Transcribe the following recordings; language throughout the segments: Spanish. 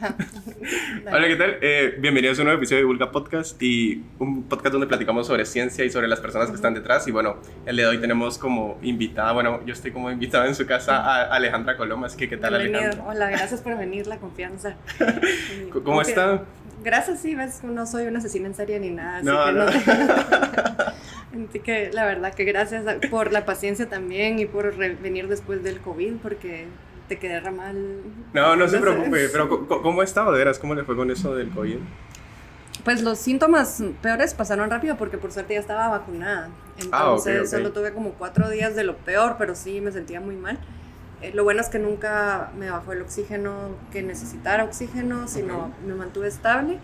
Hola, ¿qué tal? Bienvenidos a un nuevo episodio de Vulga Podcast, y un podcast donde platicamos sobre ciencia y sobre las personas que están detrás. Y bueno, el día de hoy tenemos como invitada, bueno, yo estoy como invitada en su casa a Alejandra Coloma, así que ¿qué tal, Bienvenido. Alejandra? Hola, gracias por venir, la confianza. ¿Cómo está? Gracias, sí, ves, no soy una asesina en serie ni nada, así No, que no. Así que la verdad que gracias por la paciencia también y por venir después del COVID, porque te quedé re mal. No se sé. preocupe, pero ¿cómo está, de veras? ¿Cómo le fue con eso del COVID? Pues los síntomas peores pasaron rápido porque por suerte ya estaba vacunada. Entonces ok. solo tuve como 4 días de lo peor, pero sí me sentía muy mal. Lo bueno es que nunca me bajó el oxígeno, que necesitara oxígeno, sino me mantuve estable.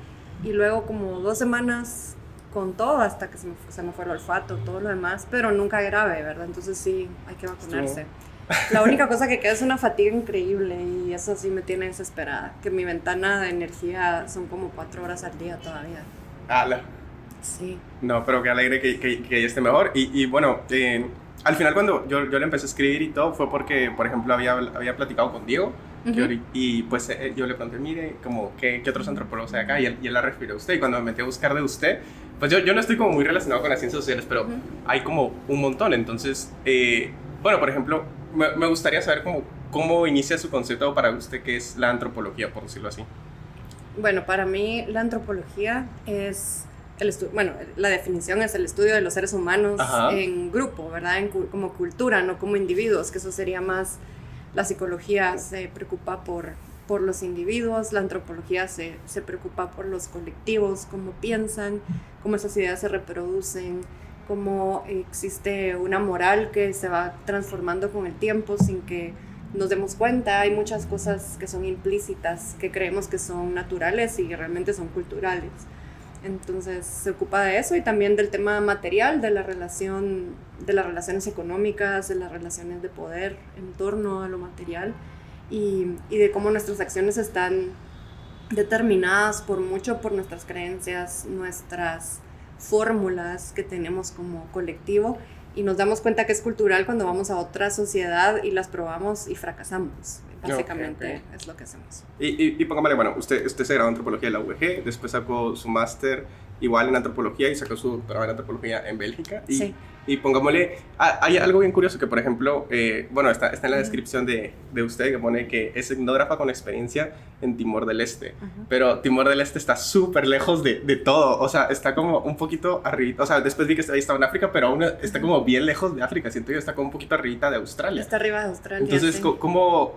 Y luego como 2 semanas con todo, hasta que se me fue el olfato, todo lo demás, pero nunca grave, ¿verdad? Entonces sí, hay que vacunarse. La única cosa que queda es una fatiga increíble y eso sí me tiene desesperada, que mi ventana de energía son como 4 horas al día todavía. Ala. Sí. No, pero qué alegre que ella esté mejor. Y bueno, al final cuando yo le empecé a escribir y todo fue porque, por ejemplo, había platicado con Diego. Y pues yo le pregunté, mire, como, ¿qué otros antropólogos hay acá? Y él la refirió a usted. Y cuando me metí a buscar de usted, pues yo no estoy como muy relacionado con las ciencias sociales, pero hay como un montón. Entonces, bueno, por ejemplo, me gustaría saber cómo inicia su concepto para usted, qué es la antropología, por decirlo así. Bueno, para mí la antropología es bueno, la definición es el estudio de los seres humanos en grupo, ¿verdad? Como cultura, no como individuos, que eso sería más, la psicología se preocupa por los individuos, la antropología se preocupa por los colectivos, cómo piensan, cómo esas ideas se reproducen, cómo existe una moral que se va transformando con el tiempo sin que nos demos cuenta. Hay muchas cosas que son implícitas, que creemos que son naturales y realmente son culturales. Entonces se ocupa de eso y también del tema material, de las relaciones económicas, de las relaciones de poder en torno a lo material y de cómo nuestras acciones están determinadas por nuestras creencias, nuestras fórmulas que tenemos como colectivo, y nos damos cuenta que es cultural cuando vamos a otra sociedad y las probamos y fracasamos. Básicamente es lo que hacemos. Y póngale, bueno, usted se graduó en antropología de la UEG, después sacó su máster igual en antropología y sacó su doctorado en antropología en Bélgica. Sí. Y pongámosle, hay algo bien curioso que, por ejemplo, bueno, está en la descripción de usted, que pone que es etnógrafa con experiencia en Timor del Este. Pero Timor del Este está súper lejos de todo, o sea, está como un poquito arribita, o sea, después vi que ahí estaba en África, pero aún está como bien lejos de África, siento que está como un poquito arribita de Australia. Está arriba de Australia. Entonces, sí. ¿cómo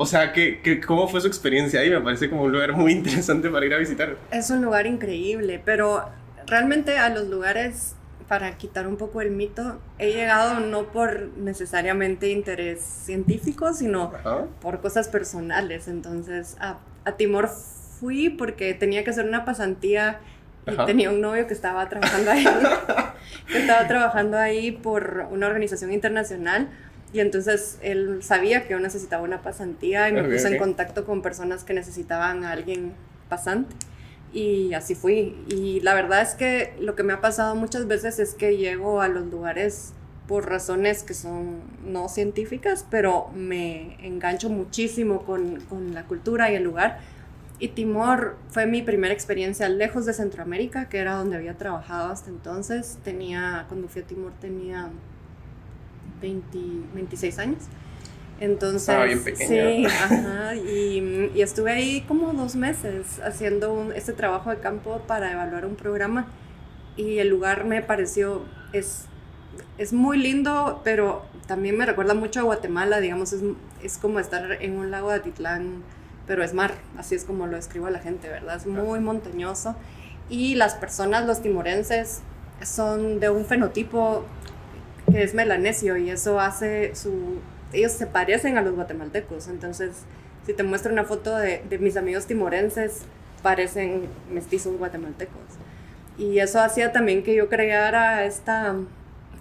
fue su experiencia ahí? Me parece como un lugar muy interesante para ir a visitar. Es un lugar increíble, pero realmente a los lugares, para quitar un poco el mito, he llegado no por necesariamente interés científico, sino por cosas personales. Entonces, a Timor fui porque tenía que hacer una pasantía y tenía un novio que estaba trabajando ahí, por una organización internacional. Y entonces él sabía que yo necesitaba una pasantía y me puse en contacto con personas que necesitaban a alguien pasante. Y así fui. Y la verdad es que lo que me ha pasado muchas veces es que llego a los lugares por razones que son no científicas, pero me engancho muchísimo con la cultura y el lugar. Y Timor fue mi primera experiencia lejos de Centroamérica, que era donde había trabajado hasta entonces. Cuando fui a Timor tenía 26 años. Entonces, estaba bien pequeña. Sí, y estuve ahí como 2 meses haciendo este trabajo de campo para evaluar un programa, y el lugar me pareció, es muy lindo, pero también me recuerda mucho a Guatemala, digamos, es como estar en un lago de Atitlán, pero es mar, así es como lo describo a la gente, ¿verdad? Es muy montañoso, y las personas, los timorenses, son de un fenotipo que es melanesio, y eso hace ellos se parecen a los guatemaltecos. Entonces, si te muestro una foto de mis amigos timorenses, parecen mestizos guatemaltecos. Y eso hacía también que yo creara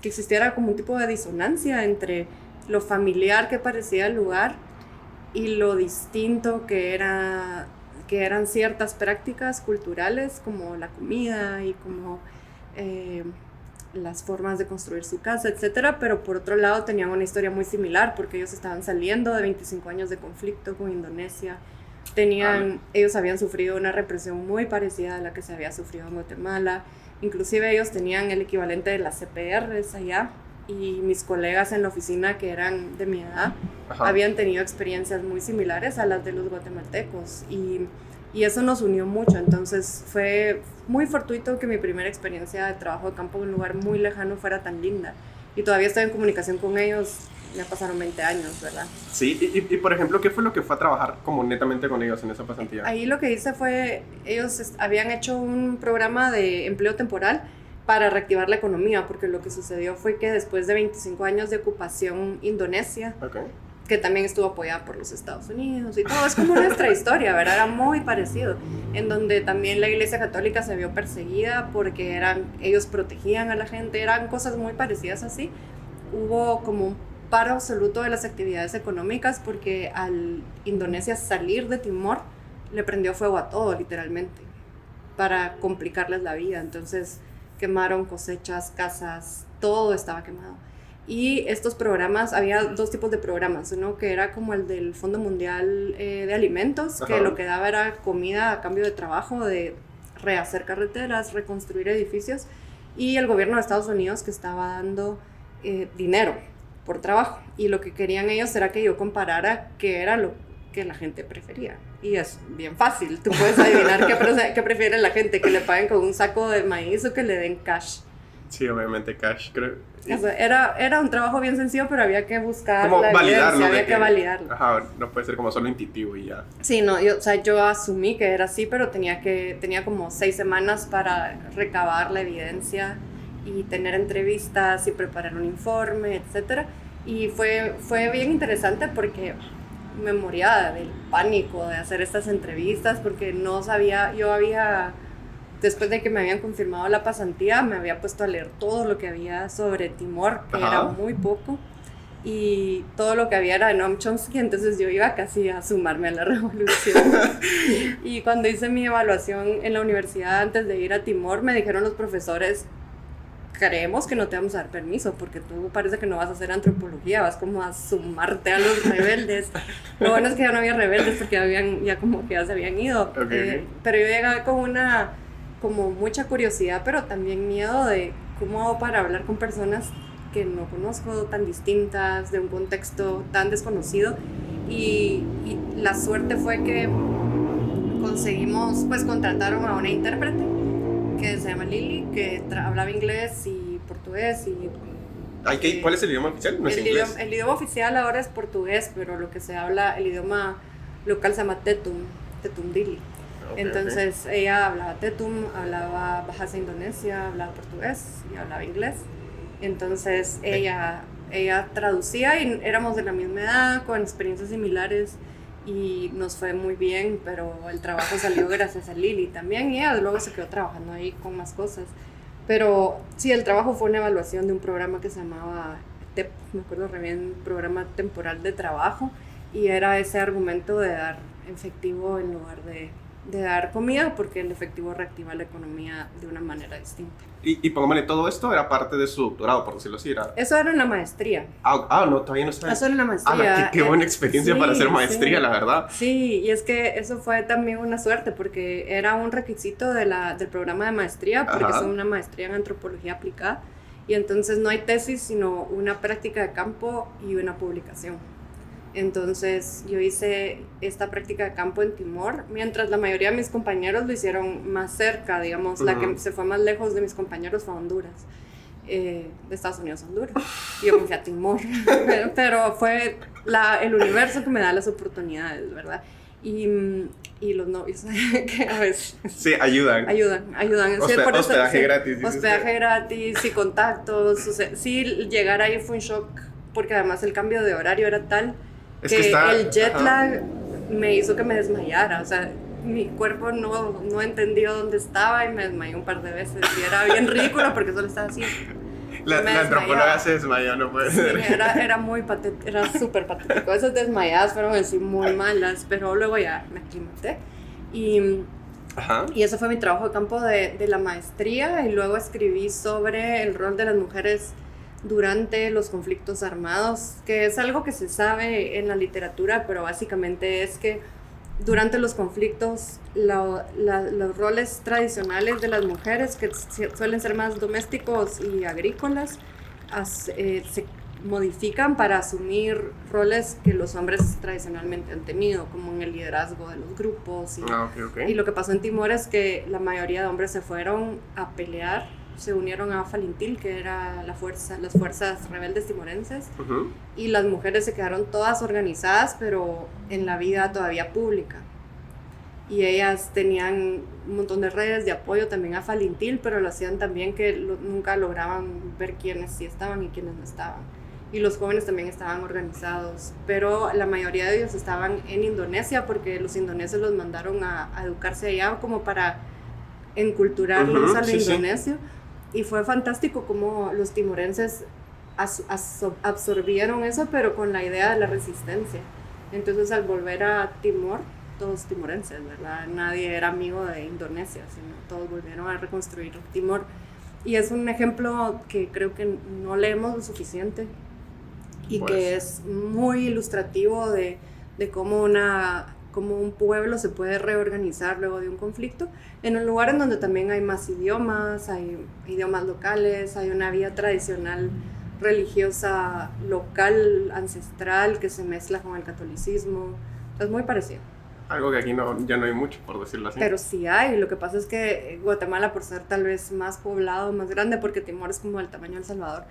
que existiera como un tipo de disonancia entre lo familiar que parecía el lugar y lo distinto que eran ciertas prácticas culturales, como la comida y como las formas de construir su casa, etcétera. Pero por otro lado tenían una historia muy similar, porque ellos estaban saliendo de 25 años de conflicto con Indonesia, Ellos habían sufrido una represión muy parecida a la que se había sufrido en Guatemala. Inclusive ellos tenían el equivalente de las CPRs allá, y mis colegas en la oficina que eran de mi edad habían tenido experiencias muy similares a las de los guatemaltecos, y eso nos unió mucho. Entonces fue muy fortuito que mi primera experiencia de trabajo de campo en un lugar muy lejano fuera tan linda, y todavía estoy en comunicación con ellos. Ya pasaron 20 años, ¿verdad? Sí, y por ejemplo, ¿qué fue lo que fue a trabajar como netamente con ellos en esa pasantía? Ahí lo que hice fue, ellos habían hecho un programa de empleo temporal para reactivar la economía, porque lo que sucedió fue que después de 25 años de ocupación indonesia, que también estuvo apoyada por los Estados Unidos y todo, es como nuestra historia, ¿verdad? Era muy parecido, en donde también la Iglesia Católica se vio perseguida porque ellos protegían a la gente, eran cosas muy parecidas así. Hubo como un paro absoluto de las actividades económicas porque al Indonesia salir de Timor le prendió fuego a todo, literalmente, para complicarles la vida. Entonces quemaron cosechas, casas, todo estaba quemado. Y estos programas, había dos tipos de programas, uno que era como el del Fondo Mundial de Alimentos, que lo que daba era comida a cambio de trabajo, de rehacer carreteras, reconstruir edificios, y el gobierno de Estados Unidos, que estaba dando dinero por trabajo, y lo que querían ellos era que yo comparara qué era lo que la gente prefería, y es bien fácil, tú puedes adivinar qué prefiere la gente, que le paguen con un saco de maíz o que le den cash. Sí, obviamente cash, creo. O sea, era un trabajo bien sencillo, pero había que buscar como la evidencia, había que validarlo. Ajá, no puede ser como solo intuitivo y ya. Sí, no, yo asumí que era así, pero tenía como 6 semanas para recabar la evidencia y tener entrevistas y preparar un informe, etcétera. Y fue bien interesante porque me moría del pánico de hacer estas entrevistas, porque no sabía, después de que me habían confirmado la pasantía, me había puesto a leer todo lo que había sobre Timor, que era muy poco, y todo lo que había era de Noam Chomsky, entonces yo iba casi a sumarme a la revolución. Y cuando hice mi evaluación en la universidad antes de ir a Timor, me dijeron los profesores: creemos que no te vamos a dar permiso porque tú parece que no vas a hacer antropología, vas como a sumarte a los rebeldes. Lo bueno es que ya no había rebeldes porque ya se habían ido. Pero yo llegaba con como mucha curiosidad, pero también miedo de cómo hago para hablar con personas que no conozco, tan distintas, de un contexto tan desconocido. Y la suerte fue que contrataron a una intérprete que se llama Lili, que hablaba inglés y portugués. ¿Cuál es el idioma oficial? ¿No es inglés? El idioma oficial ahora es portugués, pero lo que se habla, el idioma local se llama Tetum Dili. Entonces ella hablaba Tetum, hablaba Bahasa Indonesia, hablaba portugués y hablaba inglés. Entonces ella traducía, y éramos de la misma edad, con experiencias similares, y nos fue muy bien, pero el trabajo salió gracias a Lili también, y ella luego se quedó trabajando ahí con más cosas. Pero sí, el trabajo fue una evaluación de un programa que se llamaba TEP, me acuerdo re bien, Programa Temporal de Trabajo, y era ese argumento de dar efectivo en lugar de dar comida, porque el efectivo reactiva la economía de una manera distinta. Y pongámosle, todo esto era parte de su doctorado, por decirlo así. Eso era en la maestría. No, todavía no está. Eso era en la maestría. Qué buena experiencia para hacer maestría, sí. La verdad. Sí, y es que eso fue también una suerte, porque era un requisito del programa de maestría, porque es una maestría en antropología aplicada, y entonces no hay tesis, sino una práctica de campo y una publicación. Entonces yo hice esta práctica de campo en Timor, mientras la mayoría de mis compañeros lo hicieron más cerca, digamos. La que se fue más lejos de mis compañeros fue a Honduras, de Estados Unidos a Honduras, y yo me fui a Timor. pero fue el universo que me da las oportunidades, ¿verdad? Y los novios, que a veces... Sí, ayudan. Hospedaje gratis. Hospedaje gratis y contactos. O sea, sí, llegar ahí fue un shock, porque además el cambio de horario era tal que el jet lag me hizo que me desmayara. O sea, mi cuerpo no entendió dónde estaba y me desmayé un par de veces. Y era bien ridículo porque solo estaba así. La antropóloga se desmayó, no puede ser. Era muy patético, era súper patético. Esas desmayadas fueron así muy malas, pero luego ya me aclimaté. Y eso fue mi trabajo de campo de la maestría, y luego escribí sobre el rol de las mujeres durante los conflictos armados, que es algo que se sabe en la literatura, pero básicamente es que durante los conflictos los roles tradicionales de las mujeres, que suelen ser más domésticos y agrícolas, se modifican para asumir roles que los hombres tradicionalmente han tenido, como en el liderazgo de los grupos. Y lo que pasó en Timor es que la mayoría de hombres se fueron a pelear, se unieron a Falintil, que era las fuerzas rebeldes timorenses, y las mujeres se quedaron todas organizadas, pero en la vida todavía pública. Y ellas tenían un montón de redes de apoyo también a Falintil, pero lo hacían también que nunca lograban ver quiénes sí estaban y quiénes no estaban. Y los jóvenes también estaban organizados, pero la mayoría de ellos estaban en Indonesia, porque los indoneses los mandaron a educarse allá como para enculturarlos a lo indonesio. Y fue fantástico cómo los timorenses absorbieron eso, pero con la idea de la resistencia. Entonces, al volver a Timor, todos timorenses, ¿verdad? Nadie era amigo de Indonesia, sino todos volvieron a reconstruir Timor. Y es un ejemplo que creo que no leemos lo suficiente y pues, que es muy ilustrativo de cómo un pueblo se puede reorganizar luego de un conflicto, en un lugar en donde también hay más idiomas, hay idiomas locales, hay una vida tradicional religiosa local, ancestral, que se mezcla con el catolicismo. Es muy parecido. Algo que aquí ya no hay mucho, por decirlo así. Pero sí hay. Lo que pasa es que Guatemala, por ser tal vez más poblado, más grande, porque Timor es como del tamaño de El Salvador,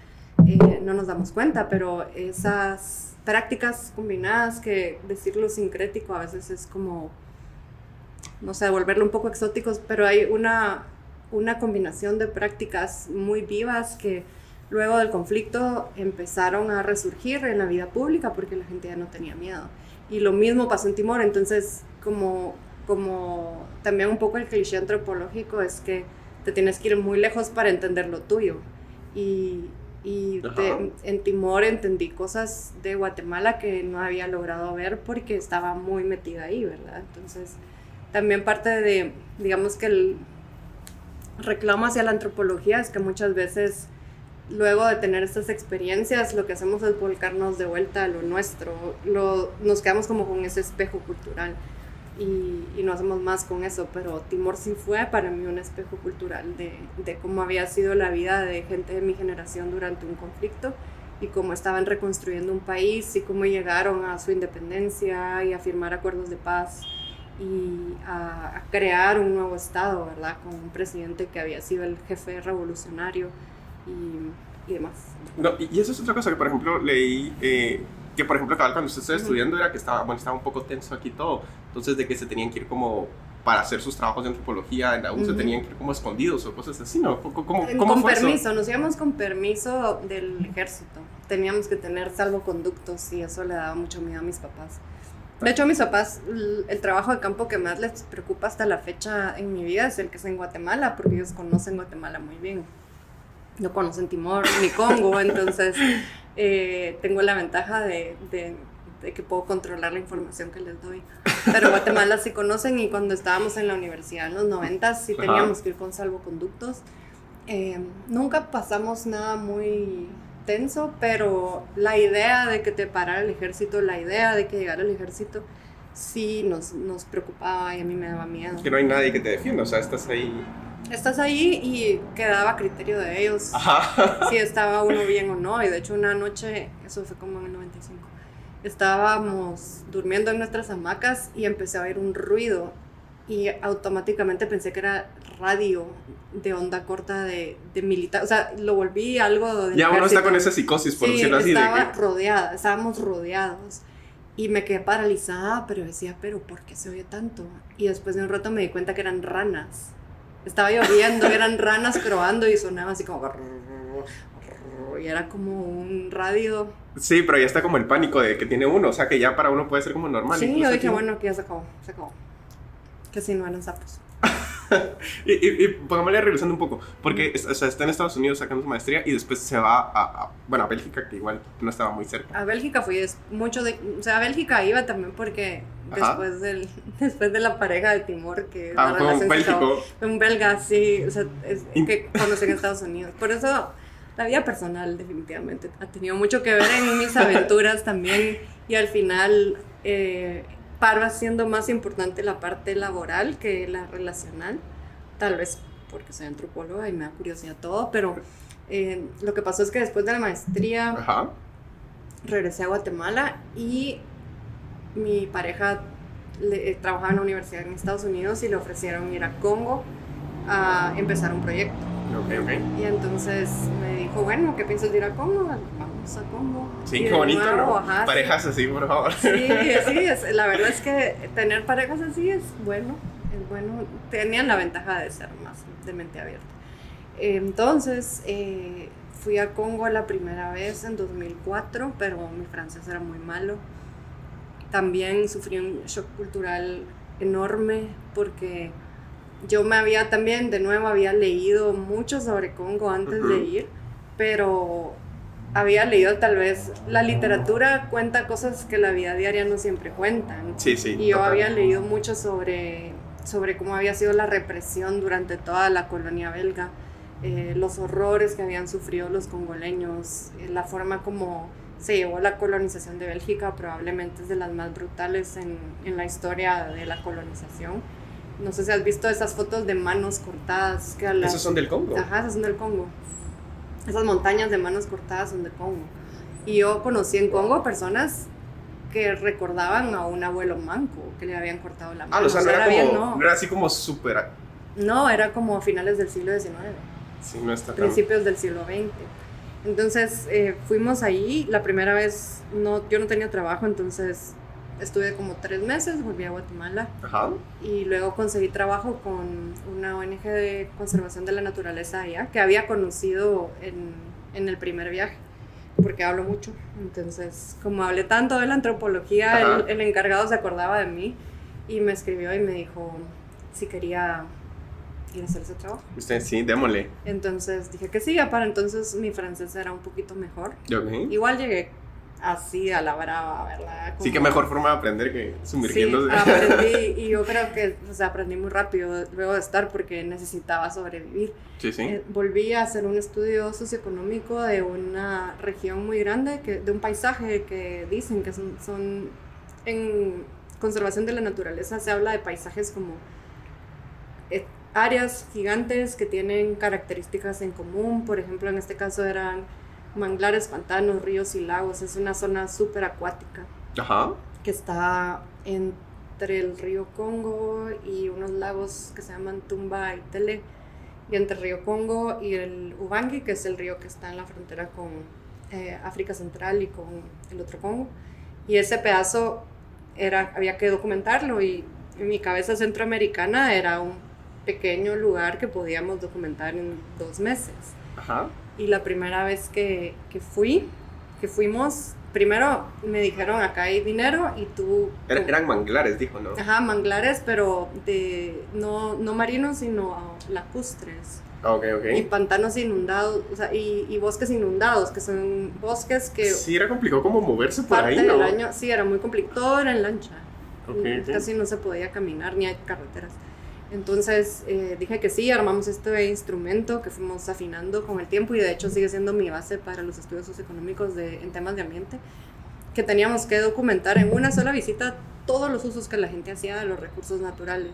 no nos damos cuenta, pero esas prácticas combinadas, que decirlo sincrético a veces es como, no sé, volverlo un poco exóticos, pero hay una combinación de prácticas muy vivas que luego del conflicto empezaron a resurgir en la vida pública porque la gente ya no tenía miedo. Y lo mismo pasó en Timor. Entonces, como también un poco el cliché antropológico es que te tienes que ir muy lejos para entender lo tuyo. Y en Timor entendí cosas de Guatemala que no había logrado ver porque estaba muy metida ahí, ¿verdad? Entonces, también parte de, digamos que el reclamo hacia la antropología es que muchas veces, luego de tener estas experiencias, lo que hacemos es volcarnos de vuelta a lo nuestro. Nos quedamos como con ese espejo cultural y no hacemos más con eso, pero Timor sí fue para mí un espejo cultural de cómo había sido la vida de gente de mi generación durante un conflicto y cómo estaban reconstruyendo un país y cómo llegaron a su independencia y a firmar acuerdos de paz y a crear un nuevo estado, ¿verdad? Con un presidente que había sido el jefe revolucionario y demás. No, y eso es otra cosa que, por ejemplo, leí, que por ejemplo, cuando usted estaba estudiando era que estaba un poco tenso aquí todo, entonces de que se tenían que ir como para hacer sus trabajos de antropología en la U, se tenían que ir como escondidos o cosas así, ¿no? ¿Cómo con fue permiso, eso? nos íbamos con permiso del ejército, teníamos que tener salvoconductos y eso le daba mucho miedo a mis papás. De hecho, a mis papás, el trabajo de campo que más les preocupa hasta la fecha en mi vida es el que es en Guatemala, porque ellos conocen Guatemala muy bien. No conocen Timor ni Congo, entonces tengo la ventaja de que puedo controlar la información que les doy. Pero Guatemala sí conocen, y cuando estábamos en la universidad en los 90 sí teníamos que ir con salvoconductos. Nunca pasamos nada muy tenso, pero la idea de que te parara el ejército, la idea de que llegara el ejército, sí nos preocupaba y a mí me daba miedo. Que no hay nadie que te defienda, o sea, estás ahí y quedaba a criterio de ellos si estaba uno bien o no. Y de hecho una noche, eso fue como en el 95, estábamos durmiendo en nuestras hamacas y empecé a oír un ruido y automáticamente pensé que era radio de onda corta de militar, o sea, lo volví algo del ya uno está con esa psicosis, por decirlo así. Estábamos rodeados. Y me quedé paralizada, pero decía, ¿pero por qué se oye tanto? Y después de un rato me di cuenta que eran ranas. Estaba lloviendo, eran ranas croando y sonaba así como... Y era como un radio. Sí, pero ya está como el pánico de que tiene uno, o sea, que ya para uno puede ser como normal. Sí, yo dije, bueno, que ya se acabó. Que si no eran sapos. y pongámosle regresando un poco, porque o sea, está en Estados Unidos sacando su maestría y después se va a Bélgica, que igual no estaba muy cerca. A Bélgica fui o sea, a Bélgica iba también porque después de la pareja de Timor, que la relación fue un belga, sí, o sea, que conocí en Estados Unidos. Por eso la vida personal definitivamente ha tenido mucho que ver en mis aventuras también, y al final para siendo más importante la parte laboral que la relacional, tal vez porque soy antropóloga y me da curiosidad todo, pero lo que pasó es que después de la maestría Ajá. regresé a Guatemala y mi pareja trabajaba en la universidad en Estados Unidos y le ofrecieron ir a Congo a empezar un proyecto. Ok. Y entonces me dijo, bueno, ¿qué piensas de ir a Congo? Vamos a Congo. Sí, qué bonito, nuevo, ¿no? ajá, Parejas así, por favor. Sí, la verdad es que tener parejas así es bueno. Tenían la ventaja de ser más de mente abierta. Entonces, fui a Congo la primera vez en 2004, pero mi francés era muy malo. También sufrí un shock cultural enorme porque yo había leído mucho sobre Congo antes de ir, pero había leído tal vez, la literatura cuenta cosas que la vida diaria no siempre cuentan. Sí, y yo había leído mucho sobre cómo había sido la represión durante toda la colonia belga, los horrores que habían sufrido los congoleños, la forma como se llevó la colonización de Bélgica, probablemente es de las más brutales en la historia de la colonización. No sé si has visto esas fotos de manos cortadas. ¿Esos son del Congo? Ajá, esos son del Congo. Esas montañas de manos cortadas son de Congo. Y yo conocí en Congo personas que recordaban a un abuelo manco que le habían cortado la mano. O sea, no era así como súper... No, era como a finales del siglo XIX. Sí, no está tan... Principios del siglo XX. Entonces fuimos ahí. La primera vez yo no tenía trabajo, entonces estuve como 3 meses, volví a Guatemala. Ajá. Y luego conseguí trabajo con una ONG de conservación de la naturaleza allá, que había conocido en el primer viaje, porque hablo mucho. Entonces, como hablé tanto de la antropología, el encargado se acordaba de mí y me escribió y me dijo si quería ir a hacer ese trabajo. Usted sí, démosle. Entonces dije que sí, ya para entonces mi francés era un poquito mejor. Okay. Igual llegué así a la brava, ¿verdad? Sí, que mejor forma de aprender que sumergiéndose. Sí, aprendí, y yo creo que aprendí muy rápido luego de estar porque necesitaba sobrevivir. Sí. Volví a hacer un estudio socioeconómico de una región muy grande, de un paisaje que dicen que son en conservación de la naturaleza se habla de paisajes como áreas gigantes que tienen características en común. Por ejemplo, en este caso eran manglares, pantanos, ríos y lagos. Es una zona súper acuática. Ajá. Que está entre el río Congo y unos lagos que se llaman Tumba y Tele, y entre el río Congo y el Ubangi, que es el río que está en la frontera con África Central y con el otro Congo. Y ese pedazo había que documentarlo, y en mi cabeza centroamericana era un pequeño lugar que podíamos documentar en 2 meses. Ajá. Y la primera vez que fuimos, primero me dijeron, acá hay dinero y tú... Eran manglares, dijo, ¿no? Ajá, manglares, pero no marinos, sino lacustres. Ok. Y pantanos inundados, o sea, y bosques inundados, que son bosques que... Sí, era complicado como moverse por ahí, parte ¿no? del año, sí, era muy complicado, todo era en lancha. Okay. Casi no se podía caminar, ni hay carreteras. Entonces dije que sí, armamos este instrumento que fuimos afinando con el tiempo, y de hecho sigue siendo mi base para los estudios socioeconómicos en temas de ambiente, que teníamos que documentar en una sola visita todos los usos que la gente hacía de los recursos naturales.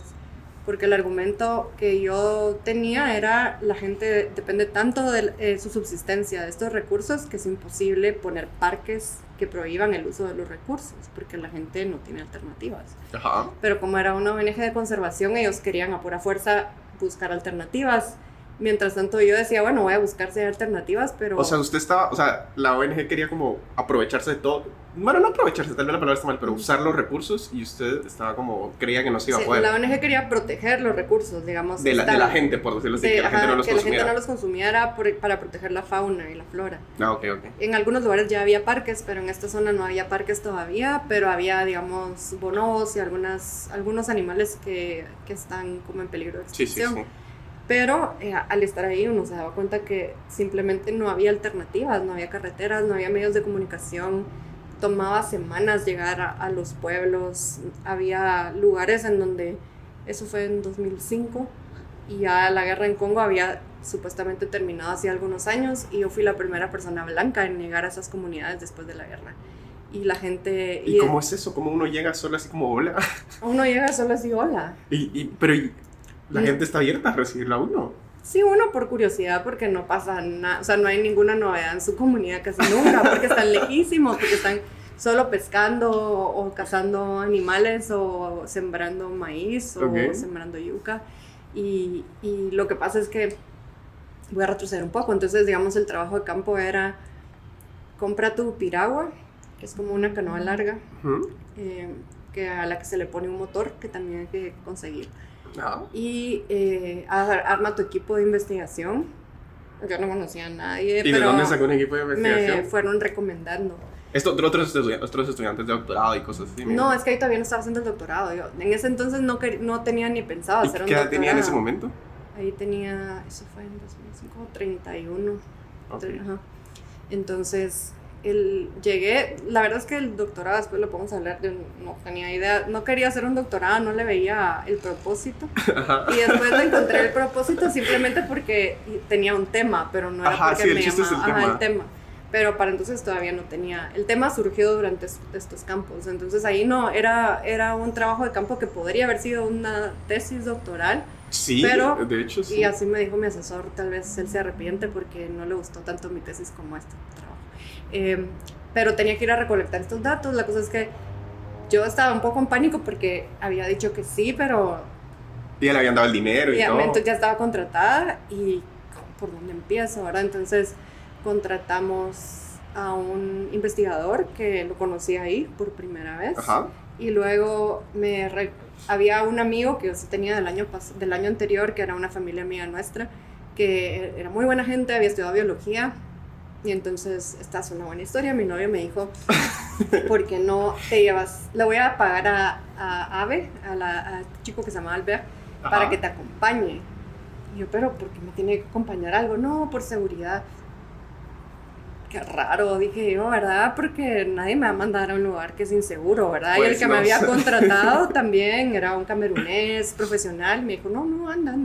Porque el argumento que yo tenía era, la gente depende tanto de su subsistencia de estos recursos que es imposible poner parques que prohíban el uso de los recursos, porque la gente no tiene alternativas. Ajá. Pero como era una ONG de conservación, ellos querían a pura fuerza buscar alternativas. Mientras tanto yo decía, bueno, voy a buscar si hay alternativas, pero... O sea, la ONG quería como aprovecharse de todo. Bueno, no aprovecharse, tal vez la palabra está mal, pero usar los recursos, y usted estaba como, creía que no se iba a poder. La ONG quería proteger los recursos, digamos. De la gente, por decirlo así, que la gente no los consumiera. Que la gente no los consumiera para proteger la fauna y la flora. Ok. En algunos lugares ya había parques, pero en esta zona no había parques todavía, pero había, digamos, bonobos y algunos animales que están como en peligro de extinción. Sí. Pero al estar ahí uno se daba cuenta que simplemente no había alternativas, no había carreteras, no había medios de comunicación. Tomaba semanas llegar a los pueblos. Había lugares en donde, eso fue en 2005, y ya la guerra en Congo había supuestamente terminado hace algunos años, y yo fui la primera persona blanca en llegar a esas comunidades después de la guerra. y la gente... ¿Y cómo es eso? ¿Cómo uno llega solo así como hola? Uno llega solo así hola. Pero la gente está abierta a recibirla a uno. Sí, uno por curiosidad, porque no pasa nada, o sea, no hay ninguna novedad en su comunidad casi nunca, porque están lejísimos, porque están solo pescando o cazando animales o sembrando maíz o sembrando yuca. Y lo que pasa es que voy a retroceder un poco. Entonces, digamos, el trabajo de campo era: compra tu piragua, que es como una canoa larga, que a la que se le pone un motor, que también hay que conseguir. Y arma tu equipo de investigación. Yo no conocía a nadie. ¿Y de dónde sacó un equipo de investigación? Me fueron recomendando. Esto, otros estudiantes de doctorado y cosas así. No, es que ahí todavía no estaba haciendo el doctorado. Yo en ese entonces no tenía ni pensado hacer un doctorado. ¿Qué edad tenía en ese momento? Ahí tenía, eso fue en 2005, 31. Okay. Ajá. Entonces, llegué, la verdad es que el doctorado, después lo podemos hablar, yo no tenía idea, no quería hacer un doctorado, no le veía el propósito. Ajá. Y después le encontré el propósito simplemente porque tenía un tema, pero no era porque me llamaba el tema. Pero para entonces todavía no tenía, el tema surgió durante estos campos, entonces ahí no, era un trabajo de campo que podría haber sido una tesis doctoral. Sí, pero, de hecho sí. Y así me dijo mi asesor, tal vez él se arrepiente porque no le gustó tanto mi tesis como este trabajo. Pero tenía que ir a recolectar estos datos. La cosa es que yo estaba un poco en pánico porque había dicho que sí, pero... Y ya le habían dado el dinero y todo. Entonces ya estaba contratada y ¿por dónde empiezo, verdad? Entonces contratamos a un investigador que lo conocí ahí por primera vez. Ajá. Y luego había un amigo que yo tenía del año anterior, que era una familia amiga nuestra, que era muy buena gente, había estudiado biología. Y entonces, esta es una buena historia. Mi novio me dijo, ¿por qué no te llevas? Le voy a pagar a Ave, a este chico que se llama Albert, para que te acompañe. Y yo, ¿pero por qué me tiene que acompañar algo? No, por seguridad. Qué raro, dije yo, ¿verdad? Porque nadie me va a mandar a un lugar que es inseguro, ¿verdad? Pues y el que me había contratado también era un camerunés profesional. Me dijo, no, anda.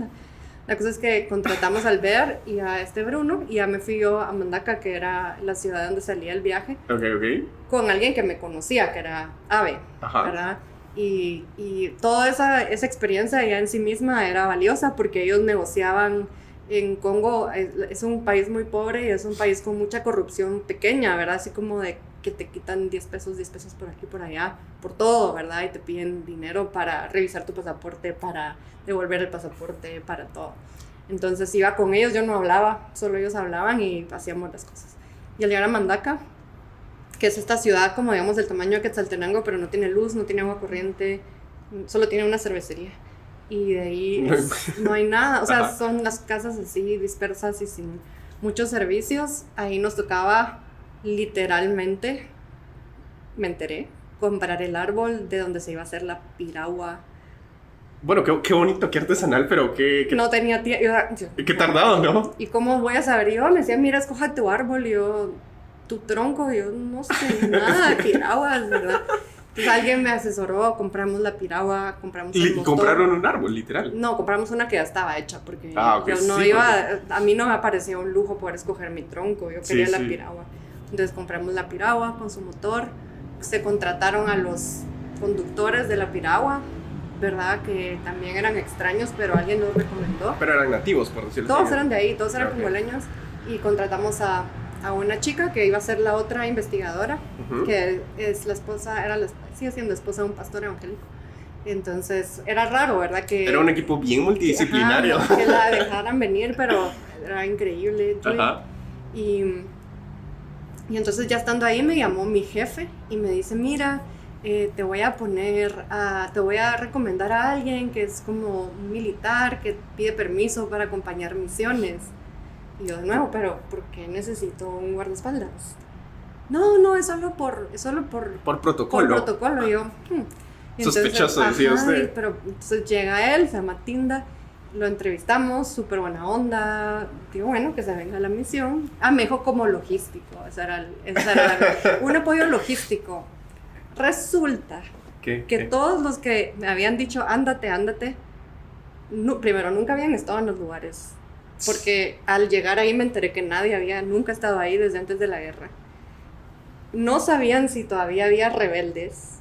La cosa es que contratamos al Albert y a este Bruno, y ya me fui yo a Mandaka, que era la ciudad donde salía el viaje, con alguien que me conocía, que era Ave, ¿verdad? Y toda esa experiencia ya en sí misma era valiosa porque ellos negociaban. En Congo es un país muy pobre y es un país con mucha corrupción pequeña, ¿verdad? Así como de que te quitan 10 pesos por aquí, por allá, por todo, ¿verdad? Y te piden dinero para revisar tu pasaporte, para devolver el pasaporte, para todo. Entonces iba con ellos, yo no hablaba, solo ellos hablaban y hacíamos las cosas. Y al llegar a Mandaka, que es esta ciudad como digamos del tamaño de Quetzaltenango, pero no tiene luz, no tiene agua corriente, solo tiene una cervecería. Y de ahí no hay nada, o sea, son las casas así dispersas y sin muchos servicios. Ahí nos tocaba literalmente, me enteré, comprar el árbol de donde se iba a hacer la piragua. Bueno, qué bonito, qué artesanal, pero qué... No tenía tiempo. Qué tardado, ¿no? ¿Y cómo voy a saber? Yo me decía, mira, escoja tu árbol, y yo, tu tronco, y yo no sé nada de piraguas, ¿verdad? Entonces alguien me asesoró, compramos la piragua, compramos el motor. ¿Y compraron un árbol, literal? No, compramos una que ya estaba hecha, porque okay, yo no iba, a mí no me parecía un lujo poder escoger mi tronco, yo quería la piragua. Entonces compramos la piragua con su motor, se contrataron a los conductores de la piragua, ¿verdad? Que también eran extraños, pero alguien nos recomendó. Pero eran nativos, por decirlo así. Todos eran de ahí, todos eran congoleños, y contratamos a una chica que iba a ser la otra investigadora, que es la esposa, sigue siendo esposa de un pastor evangélico. Entonces era raro, ¿verdad? Que era un equipo bien multidisciplinario. Que la dejaran venir, pero era increíble. Y entonces ya estando ahí me llamó mi jefe y me dice, mira, te voy a recomendar a alguien que es como un militar que pide permiso para acompañar misiones. Y yo de nuevo, pero ¿por qué necesito un guardaespaldas? No, es solo por protocolo. Por protocolo. Y yo, sospechoso, decía usted. Pero entonces llega él, se llama Tinda, lo entrevistamos, súper buena onda. Digo, bueno, que se venga a la misión. Me dijo como logístico, esa era un apoyo logístico. Resulta que todos los que me habían dicho, ándate, primero, nunca habían estado en los lugares. Porque al llegar ahí me enteré que nadie había nunca estado ahí desde antes de la guerra. no sabían si todavía había rebeldes.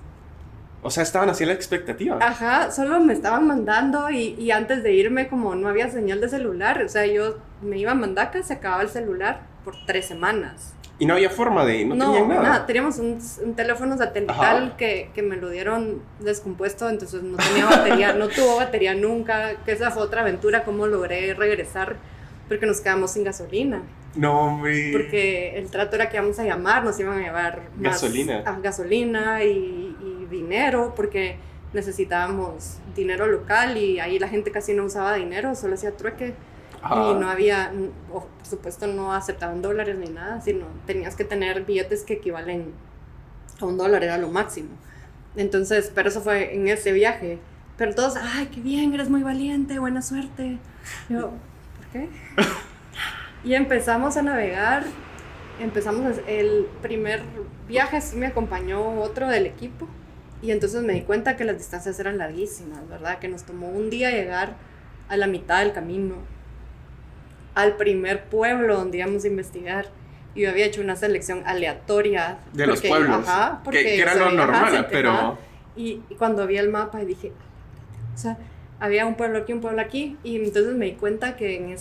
O sea, estaban así en la expectativa. Ajá, solo me estaban mandando y antes de irme como no había señal de celular, o sea, yo me iba a Mandaca, se acababa el celular por 3 semanas. Y no había forma de, no tenían nada. Teníamos un teléfono satelital que me lo dieron descompuesto, entonces no tenía batería, no tuvo batería nunca, que esa fue otra aventura, cómo logré regresar, porque nos quedamos sin gasolina. No, hombre. Porque el trato era que íbamos a llamar, nos iban a llevar más gasolina y dinero, porque necesitábamos dinero local y ahí la gente casi no usaba dinero, solo hacía trueque. Y no había, por supuesto no aceptaban dólares ni nada, sino tenías que tener billetes que equivalen a $1, era lo máximo. Entonces, pero eso fue en ese viaje. Pero todos, ay, qué bien, eres muy valiente, buena suerte. Yo, ¿por qué? Y empezamos a navegar, el primer viaje sí me acompañó otro del equipo y entonces me di cuenta que las distancias eran larguísimas, ¿verdad? Que nos tomó un día llegar a la mitad del camino, al primer pueblo donde íbamos a investigar. Y yo había hecho una selección aleatoria. De los pueblos. Ajá, porque que era lo normal, pero... Y cuando vi el mapa y dije, o sea, había un pueblo aquí, y entonces me di cuenta que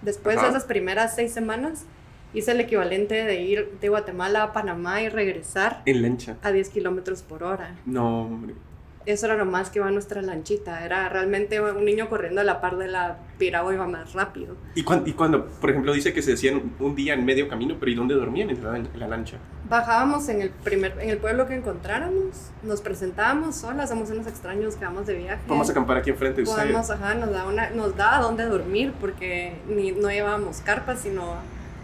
después de esas primeras 6 semanas, hice el equivalente de ir de Guatemala a Panamá y regresar en lancha a 10 kilómetros por hora. No, hombre. Eso era lo más que iba nuestra lanchita, era realmente un niño corriendo a la par de la piragua, iba más rápido. ¿Y cuando, por ejemplo, dice que se decían un día en medio camino, pero ¿y dónde dormían en la lancha? Bajábamos en el pueblo que encontráramos, nos presentábamos solas, somos unos extraños que vamos de viaje. Vamos a acampar aquí enfrente de ustedes. Nos da dónde dormir, porque no llevábamos carpas, sino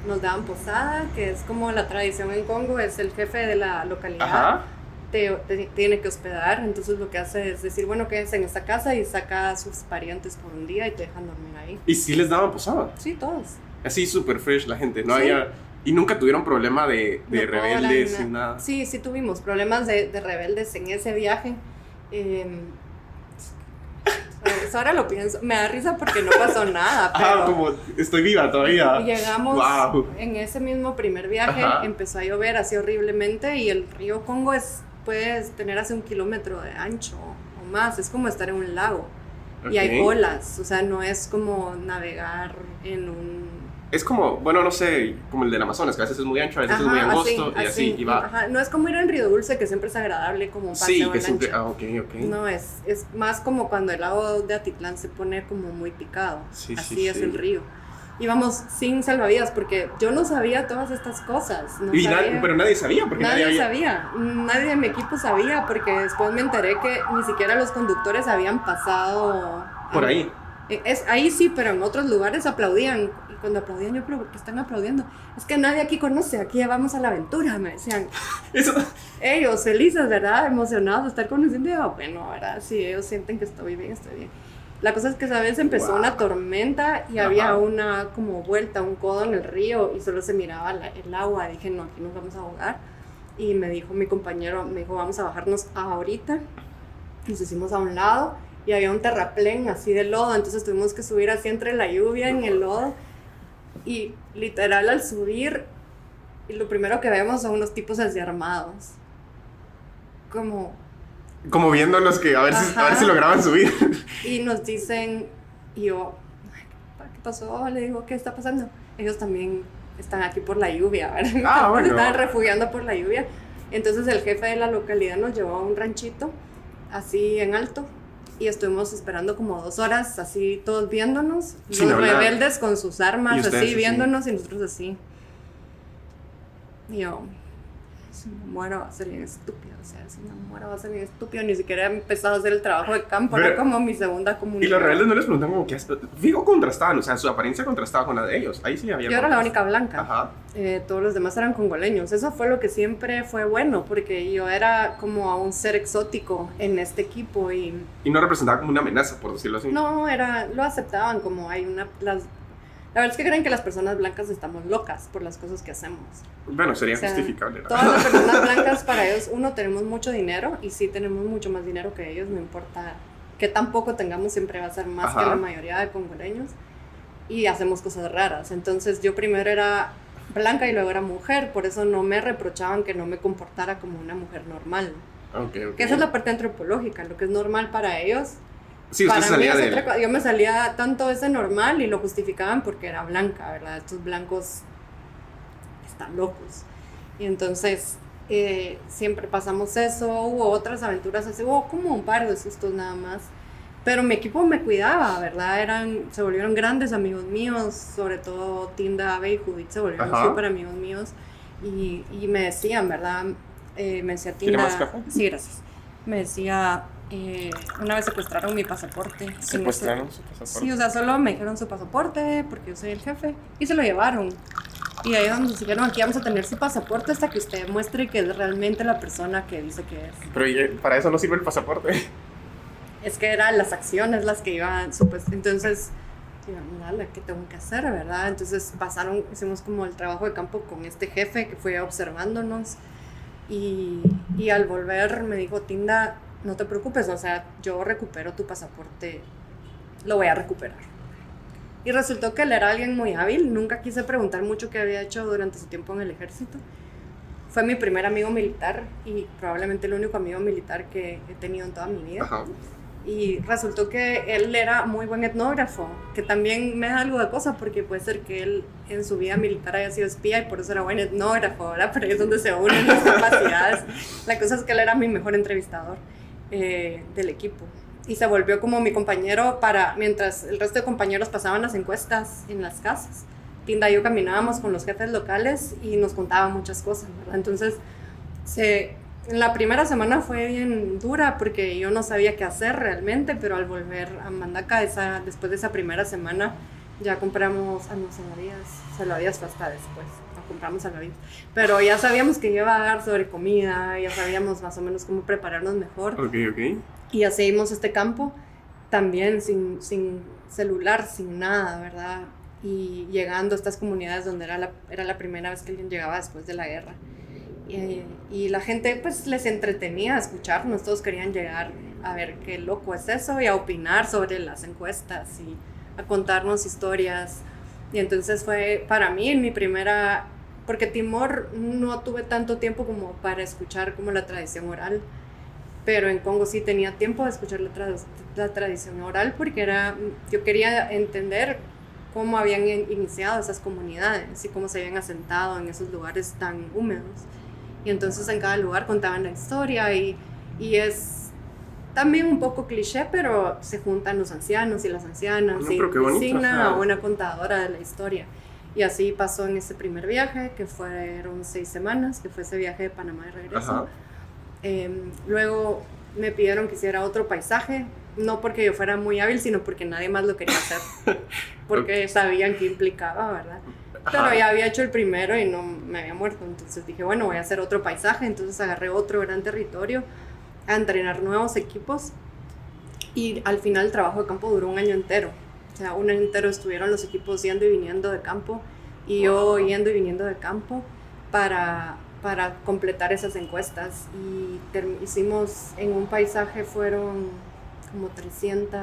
nos daban posada, que es como la tradición en Congo, es el jefe de la localidad. Ajá. Te tiene que hospedar, entonces lo que hace es decir, bueno, quédense en esta casa y saca a sus parientes por un día y te dejan dormir ahí. ¿Y sí les daban posada? Sí, todos. Así súper fresh la gente, ¿no? Sí. Había... Y nunca tuvieron problema de rebeldes y nada. Sí tuvimos problemas de rebeldes en ese viaje. Ahora lo pienso, me da risa porque no pasó nada. Pero como estoy viva todavía. Llegamos, wow. En ese mismo primer viaje, empezó a llover así horriblemente y el río Congo puedes tener hace 1 kilómetro de ancho o más, es como estar en un lago. Okay. Y hay olas, o sea, no es como navegar en un... Es como, bueno, no sé, como el del Amazonas, que a veces es muy ancho, a veces es muy angosto, y así, y va. Ajá. No es como ir en Río Dulce, que siempre es agradable, como un paseo que en siempre, lancha. ok. No, es más como cuando el lago de Atitlán se pone como muy picado, así es el río. Íbamos sin salvavidas, porque yo no sabía todas estas cosas. Pero nadie sabía, porque nadie sabía. Nadie de mi equipo sabía, porque después me enteré que ni siquiera los conductores habían pasado... Por ahí. Ahí sí, pero en otros lugares aplaudían. Y cuando aplaudían, yo, ¿pero por qué están aplaudiendo? Es que nadie aquí conoce, aquí ya vamos a la aventura, me decían. Eso. Ellos felices, ¿verdad? Emocionados de estar conociendo. Y yo, bueno, ¿verdad? Sí, ellos sienten que estoy bien, estoy bien. La cosa es que esa vez empezó una tormenta y había una como vuelta, un codo en el río y solo se miraba el agua. Dije, no, aquí nos vamos a ahogar. Y me dijo mi compañero, vamos a bajarnos ahorita. Nos hicimos a un lado y había un terraplén así de lodo, entonces tuvimos que subir así entre la lluvia en el lodo. Y literal al subir, y lo primero que vemos son unos tipos así armados. Como viéndolos que a ver si lograban subir. Y nos dicen, y yo, ¿qué pasó? Le digo, ¿qué está pasando? Ellos también están aquí por la lluvia, ¿verdad? Bueno. Estaban refugiando por la lluvia. Entonces el jefe de la localidad nos llevó a un ranchito, así en alto, y estuvimos esperando como 2 horas, así todos viéndonos, sin los hablar. rebeldes con sus armas, así viéndonos, y nosotros así. Y yo, si me muero va a ser bien estúpido, o sea, si me muero va a ser bien estúpido, ni siquiera he empezado a hacer el trabajo de campo, era como mi segunda comunidad. Y los rebeldes no les preguntan como qué haces, digo, contrastaban, o sea, su apariencia contrastaba con la de ellos, ahí sí había... Yo era la única blanca, todos los demás eran congoleños, eso fue lo que siempre fue bueno, porque yo era como un ser exótico en este equipo y no representaba como una amenaza, por decirlo así. No, lo aceptaban como la verdad es que creen que las personas blancas estamos locas por las cosas que hacemos. Bueno, sería justificable. Todas las personas blancas, para ellos, tenemos mucho dinero, y sí tenemos mucho más dinero que ellos, no importa que tampoco tengamos, siempre va a ser más que la mayoría de congoleños, y hacemos cosas raras. Entonces yo primero era blanca y luego era mujer, por eso no me reprochaban que no me comportara como una mujer normal. Okay. Que esa es la parte antropológica, lo que es normal para ellos. Sí, usted para mí salía es de otra cosa. Yo me salía tanto ese normal y lo justificaban porque era blanca, ¿verdad? Estos blancos están locos. Y entonces siempre pasamos eso, hubo otras aventuras así, hubo como un par de sustos nada más. Pero mi equipo me cuidaba, ¿verdad? Se volvieron grandes amigos míos, sobre todo Tinda, Abe y Judith se volvieron súper amigos míos. Y me decían, ¿verdad? Me decía Tinda... ¿Quiere más café? Sí, gracias. Me decía, una vez secuestraron mi pasaporte. ¿Secuestraron su pasaporte? Sí, o sea, solo me dijeron su pasaporte porque yo soy el jefe y se lo llevaron. Y ahí donde nos dijeron, aquí vamos a tener su pasaporte hasta que usted muestre que es realmente la persona que dice que es. Pero para eso no sirve el pasaporte. Es que eran las acciones las que iban, supuestamente. Entonces, dale, ¿qué tengo que hacer, verdad? Entonces hicimos como el trabajo de campo con este jefe que fue observándonos. Y al volver me dijo, Tinda, no te preocupes, o sea, yo recupero tu pasaporte, lo voy a recuperar. Y resultó que él era alguien muy hábil, nunca quise preguntar mucho qué había hecho durante su tiempo en el ejército. Fue mi primer amigo militar y probablemente el único amigo militar que he tenido en toda mi vida. Ajá. Y resultó que él era muy buen etnógrafo, que también me da algo de cosa porque puede ser que él en su vida militar haya sido espía y por eso era buen etnógrafo, ¿verdad? Pero ahí es donde se unen las capacidades. La cosa es que él era mi mejor entrevistador del equipo y se volvió como mi compañero mientras el resto de compañeros pasaban las encuestas en las casas. Tinda y yo caminábamos con los jefes locales y nos contaban muchas cosas, ¿verdad? Entonces la primera semana fue bien dura porque yo no sabía qué hacer realmente, pero al volver a Mandaca, después de esa primera semana, ya compramos salvavidas fue hasta después, no compramos salvavidas, pero ya sabíamos que iba a dar sobre comida, ya sabíamos más o menos cómo prepararnos mejor. Ok. Y así seguimos este campo, también sin celular, sin nada, ¿verdad? Y llegando a estas comunidades donde era la primera vez que alguien llegaba después de la guerra. Y la gente pues les entretenía a escucharnos, todos querían llegar a ver qué loco es eso y a opinar sobre las encuestas y a contarnos historias. Y entonces fue para mí mi primera, porque Timor no tuve tanto tiempo como para escuchar como la tradición oral, pero en Congo sí tenía tiempo de escuchar la tradición oral porque yo quería entender cómo habían iniciado esas comunidades y cómo se habían asentado en esos lugares tan húmedos. Y entonces en cada lugar contaban la historia y es también un poco cliché, pero se juntan los ancianos y las ancianas y designan a una contadora de la historia. Y así pasó en ese primer viaje, que fueron 6 semanas, que fue ese viaje de Panamá de regreso. Luego me pidieron que hiciera otro paisaje, no porque yo fuera muy hábil, sino porque nadie más lo quería hacer, porque sabían qué implicaba, ¿verdad? Pero ya había hecho el primero y no me había muerto, entonces dije, bueno, voy a hacer otro paisaje, entonces agarré otro gran territorio a entrenar nuevos equipos y al final el trabajo de campo duró un año entero, o sea, un año entero estuvieron los equipos yendo y viniendo de campo y yo yendo y viniendo de campo para completar esas encuestas y hicimos en un paisaje fueron como 300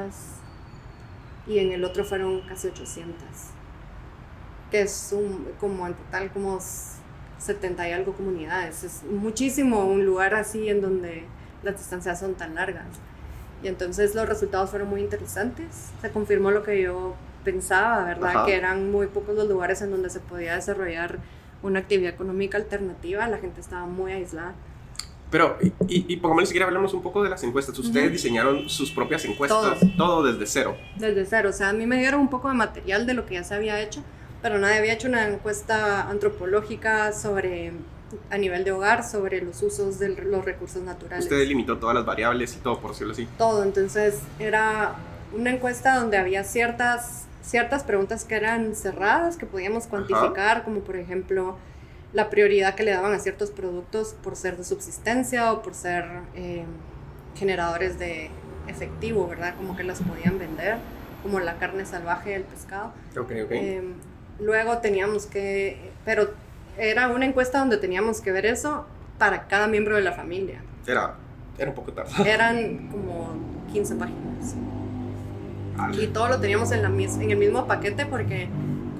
y en el otro fueron casi 800. Que es como en total como 70 y algo comunidades. Es muchísimo un lugar así en donde las distancias son tan largas. Y entonces los resultados fueron muy interesantes. Se confirmó lo que yo pensaba, ¿verdad? Que eran muy pocos los lugares en donde se podía desarrollar una actividad económica alternativa. La gente estaba muy aislada. Pero, y pongámosle, si quiere hablamos un poco de las encuestas. Ustedes diseñaron sus propias encuestas, todo desde cero. Desde cero, o sea, a mí me dieron un poco de material de lo que ya se había hecho, pero nadie había hecho una encuesta antropológica a nivel de hogar, sobre los usos de los recursos naturales. Usted delimitó todas las variables y todo, por decirlo así. Todo, entonces era una encuesta donde había ciertas preguntas que eran cerradas, que podíamos cuantificar, como por ejemplo la prioridad que le daban a ciertos productos por ser de subsistencia o por ser generadores de efectivo, ¿verdad? Como que las podían vender, como la carne salvaje, el pescado. Luego teníamos pero era una encuesta donde teníamos que ver eso para cada miembro de la familia. Era un poco tardado. Eran como 15 páginas. Y todo lo teníamos en el mismo paquete porque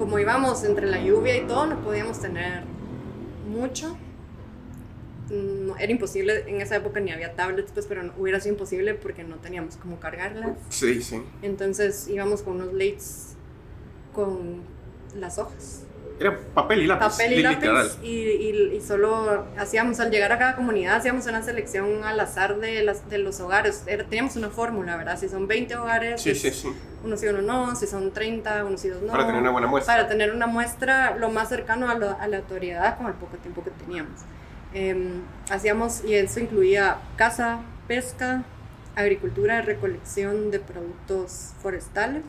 como íbamos entre la lluvia y todo, no podíamos tener mucho. No, era imposible, en esa época ni había tablets, pues, pero no, hubiera sido imposible porque no teníamos cómo cargarlas. Sí, sí. Entonces íbamos con unos lates con las hojas. Era papel y lápiz. Papel y lápiz y solo hacíamos, al llegar a cada comunidad, hacíamos una selección al azar de los hogares. Teníamos una fórmula, ¿verdad? Si son 20 hogares, sí, sí, sí. Uno sí, uno no. Si son 30, uno sí, dos no. Para tener una buena muestra. Para tener una muestra lo más cercano a la autoridad con el poco tiempo que teníamos. Hacíamos, y eso incluía caza, pesca, agricultura y recolección de productos forestales.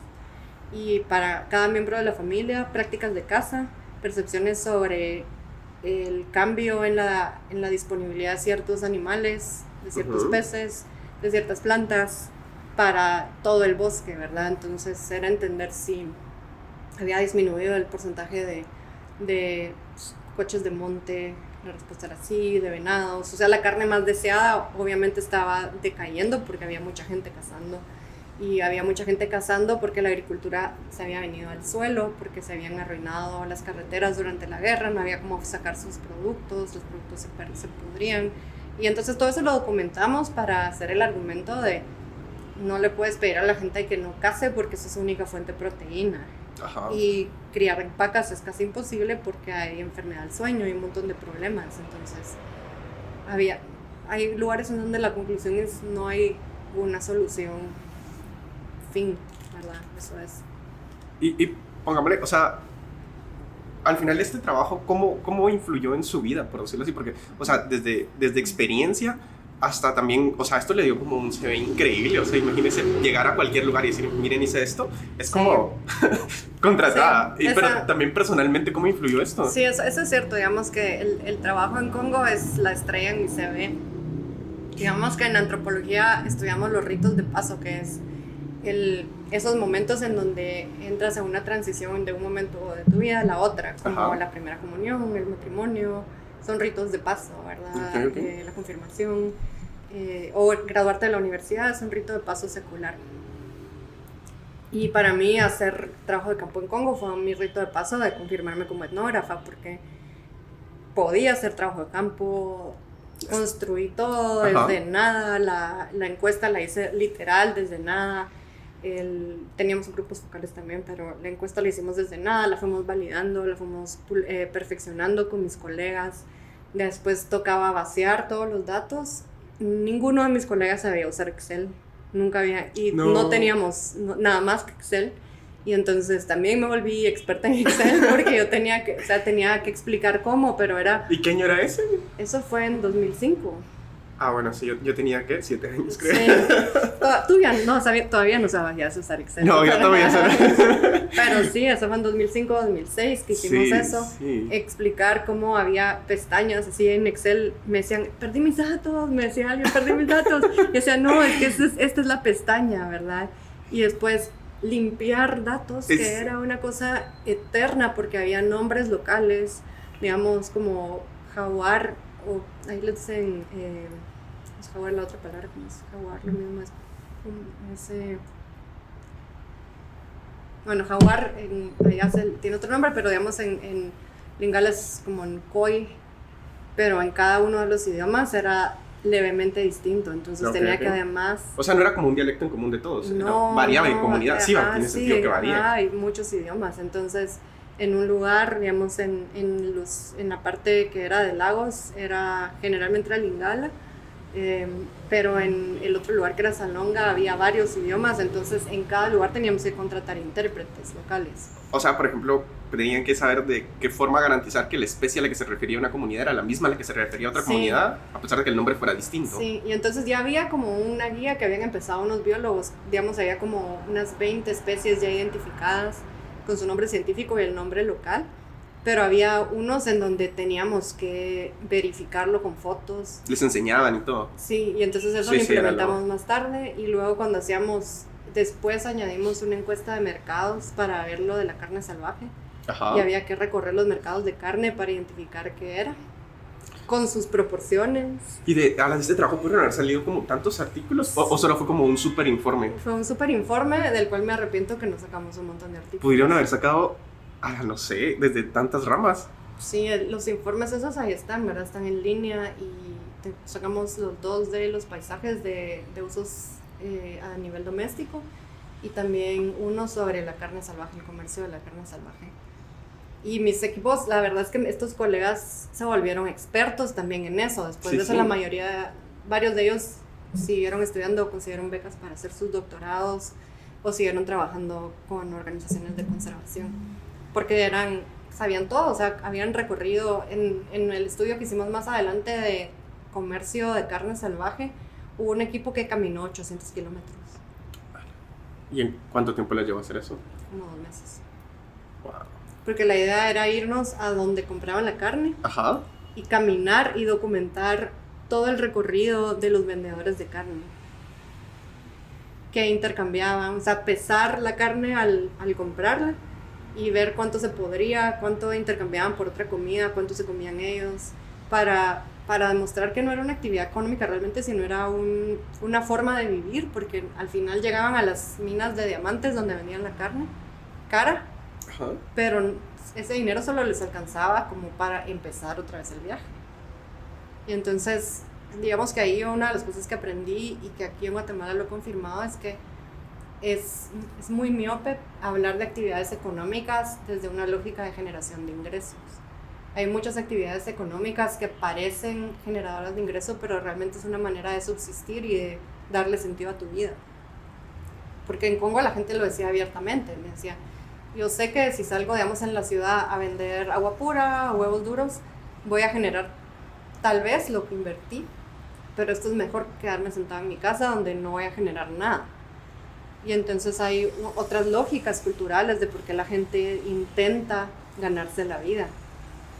Y para cada miembro de la familia, prácticas de caza, percepciones sobre el cambio en la disponibilidad de ciertos animales, de ciertos peces, de ciertas plantas, para todo el bosque, ¿verdad? Entonces era entender si había disminuido el porcentaje de coches de monte, la respuesta era sí, de venados, o sea, la carne más deseada obviamente estaba decayendo porque había mucha gente cazando. Y había mucha gente cazando porque la agricultura se había venido al suelo, porque se habían arruinado las carreteras durante la guerra, no había cómo sacar sus productos, los productos se pudrían. Y entonces todo eso lo documentamos para hacer el argumento de no le puedes pedir a la gente que no cace porque eso es su única fuente de proteína. Ajá. Y criar vacas es casi imposible porque hay enfermedad del sueño y un montón de problemas. Entonces hay lugares en donde la conclusión es no hay una solución fin, ¿verdad? Eso es. Y pongámosle, o sea, al final de este trabajo, ¿cómo influyó en su vida, por decirlo así? Porque, o sea, desde experiencia hasta también, o sea, esto le dio como un CV increíble, o sea, imagínense llegar a cualquier lugar y decir, miren, hice esto, es como contratada, sí, pero también personalmente, ¿cómo influyó esto? Sí, eso es cierto, digamos que el trabajo en Congo es la estrella en mi CV. Digamos que en antropología estudiamos los ritos de paso, que es esos momentos en donde entras a una transición de un momento de tu vida a la otra, como la primera comunión, el matrimonio, son ritos de paso, ¿verdad? Okay. La confirmación, o graduarte de la universidad es un rito de paso secular. Y para mí hacer trabajo de campo en Congo fue mi rito de paso de confirmarme como etnógrafa, porque podía hacer trabajo de campo, construí todo desde nada, la encuesta la hice literal desde nada. Teníamos grupos focales también, pero la encuesta la hicimos desde nada, la fuimos validando, la fuimos perfeccionando con mis colegas. Después tocaba vaciar todos los datos. Ninguno de mis colegas sabía usar Excel, nunca había, y no teníamos nada más que Excel. Y entonces también me volví experta en Excel porque yo tenía que explicar cómo, pero era... ¿Y qué año era ese? Eso fue en 2005. Ah, bueno, sí, yo tenía, ¿qué? 7 años, creo. Sí. Tú ya todavía no sabías usar Excel. No, yo todavía sabía. Pero sí, eso fue en 2005, 2006 que hicimos eso. Sí. Explicar cómo había pestañas así en Excel. Me decían, perdí mis datos. Me decía alguien, perdí mis datos. Y decía, no, es que esta es la pestaña, ¿verdad? Y después limpiar datos, que era una cosa eterna porque había nombres locales, digamos, como jaguar, o ahí le dicen... es jaguar la otra palabra, como es jaguar, lo mismo es bueno, jaguar allá tiene otro nombre, pero digamos en Lingala es como en Khoi, pero en cada uno de los idiomas era levemente distinto, entonces tenía que además... O sea, no era como un dialecto en común de todos, no, variaba en comunidad, tiene sentido que varía. Hay muchos idiomas, entonces en un lugar, digamos, en la parte que era de lagos, era generalmente era Lingala, pero en el otro lugar que era Salonga había varios idiomas, entonces en cada lugar teníamos que contratar intérpretes locales. O sea, por ejemplo, tenían que saber de qué forma garantizar que la especie a la que se refería una comunidad era la misma a la que se refería a otra comunidad, a pesar de que el nombre fuera distinto. Sí, y entonces ya había como una guía que habían empezado unos biólogos, digamos, había como unas 20 especies ya identificadas con su nombre científico y el nombre local, pero había unos en donde teníamos que verificarlo con fotos. Les enseñaban y todo. Sí, y entonces eso lo implementamos más tarde, y luego cuando después añadimos una encuesta de mercados para ver lo de la carne salvaje. Ajá. Y había que recorrer los mercados de carne para identificar qué era, con sus proporciones. ¿Y a este trabajo pudieron haber salido como tantos artículos? ¿O solo fue como un súper informe? Fue un súper informe del cual me arrepiento que no sacamos un montón de artículos. Pudieron haber sacado no sé, desde tantas ramas. Sí, los informes esos ahí están, ¿verdad? Están en línea y sacamos los dos de los paisajes de usos a nivel doméstico y también uno sobre la carne salvaje, el comercio de la carne salvaje. Y mis equipos, la verdad es que estos colegas se volvieron expertos también en eso. Después de eso, la mayoría, varios de ellos siguieron estudiando, consiguieron becas para hacer sus doctorados o siguieron trabajando con organizaciones de conservación. Porque sabían todo, o sea, habían recorrido en el estudio que hicimos más adelante de comercio de carne salvaje, hubo un equipo que caminó 800 kilómetros. ¿Y en cuánto tiempo les llevó a hacer eso? Como 2 meses. Wow. Porque la idea era irnos a donde compraban la carne. Ajá. Y caminar y documentar todo el recorrido de los vendedores de carne. Que intercambiaban, o sea, pesar la carne al comprarla y ver cuánto se podría, cuánto intercambiaban por otra comida, cuánto se comían ellos, para demostrar que no era una actividad económica realmente, sino era una forma de vivir, porque al final llegaban a las minas de diamantes donde vendían la carne cara. Ajá. Pero ese dinero solo les alcanzaba como para empezar otra vez el viaje. Y entonces, digamos que ahí una de las cosas que aprendí y que aquí en Guatemala lo he confirmado es que es muy miope hablar de actividades económicas desde una lógica de generación de ingresos. Hay muchas actividades económicas que parecen generadoras de ingresos, pero realmente es una manera de subsistir y de darle sentido a tu vida. Porque en Congo la gente lo decía abiertamente, me decía, yo sé que si salgo, digamos, en la ciudad a vender agua pura, huevos duros, voy a generar tal vez lo que invertí, pero esto es mejor quedarme sentada en mi casa donde no voy a generar nada. Y entonces hay otras lógicas culturales de por qué la gente intenta ganarse la vida.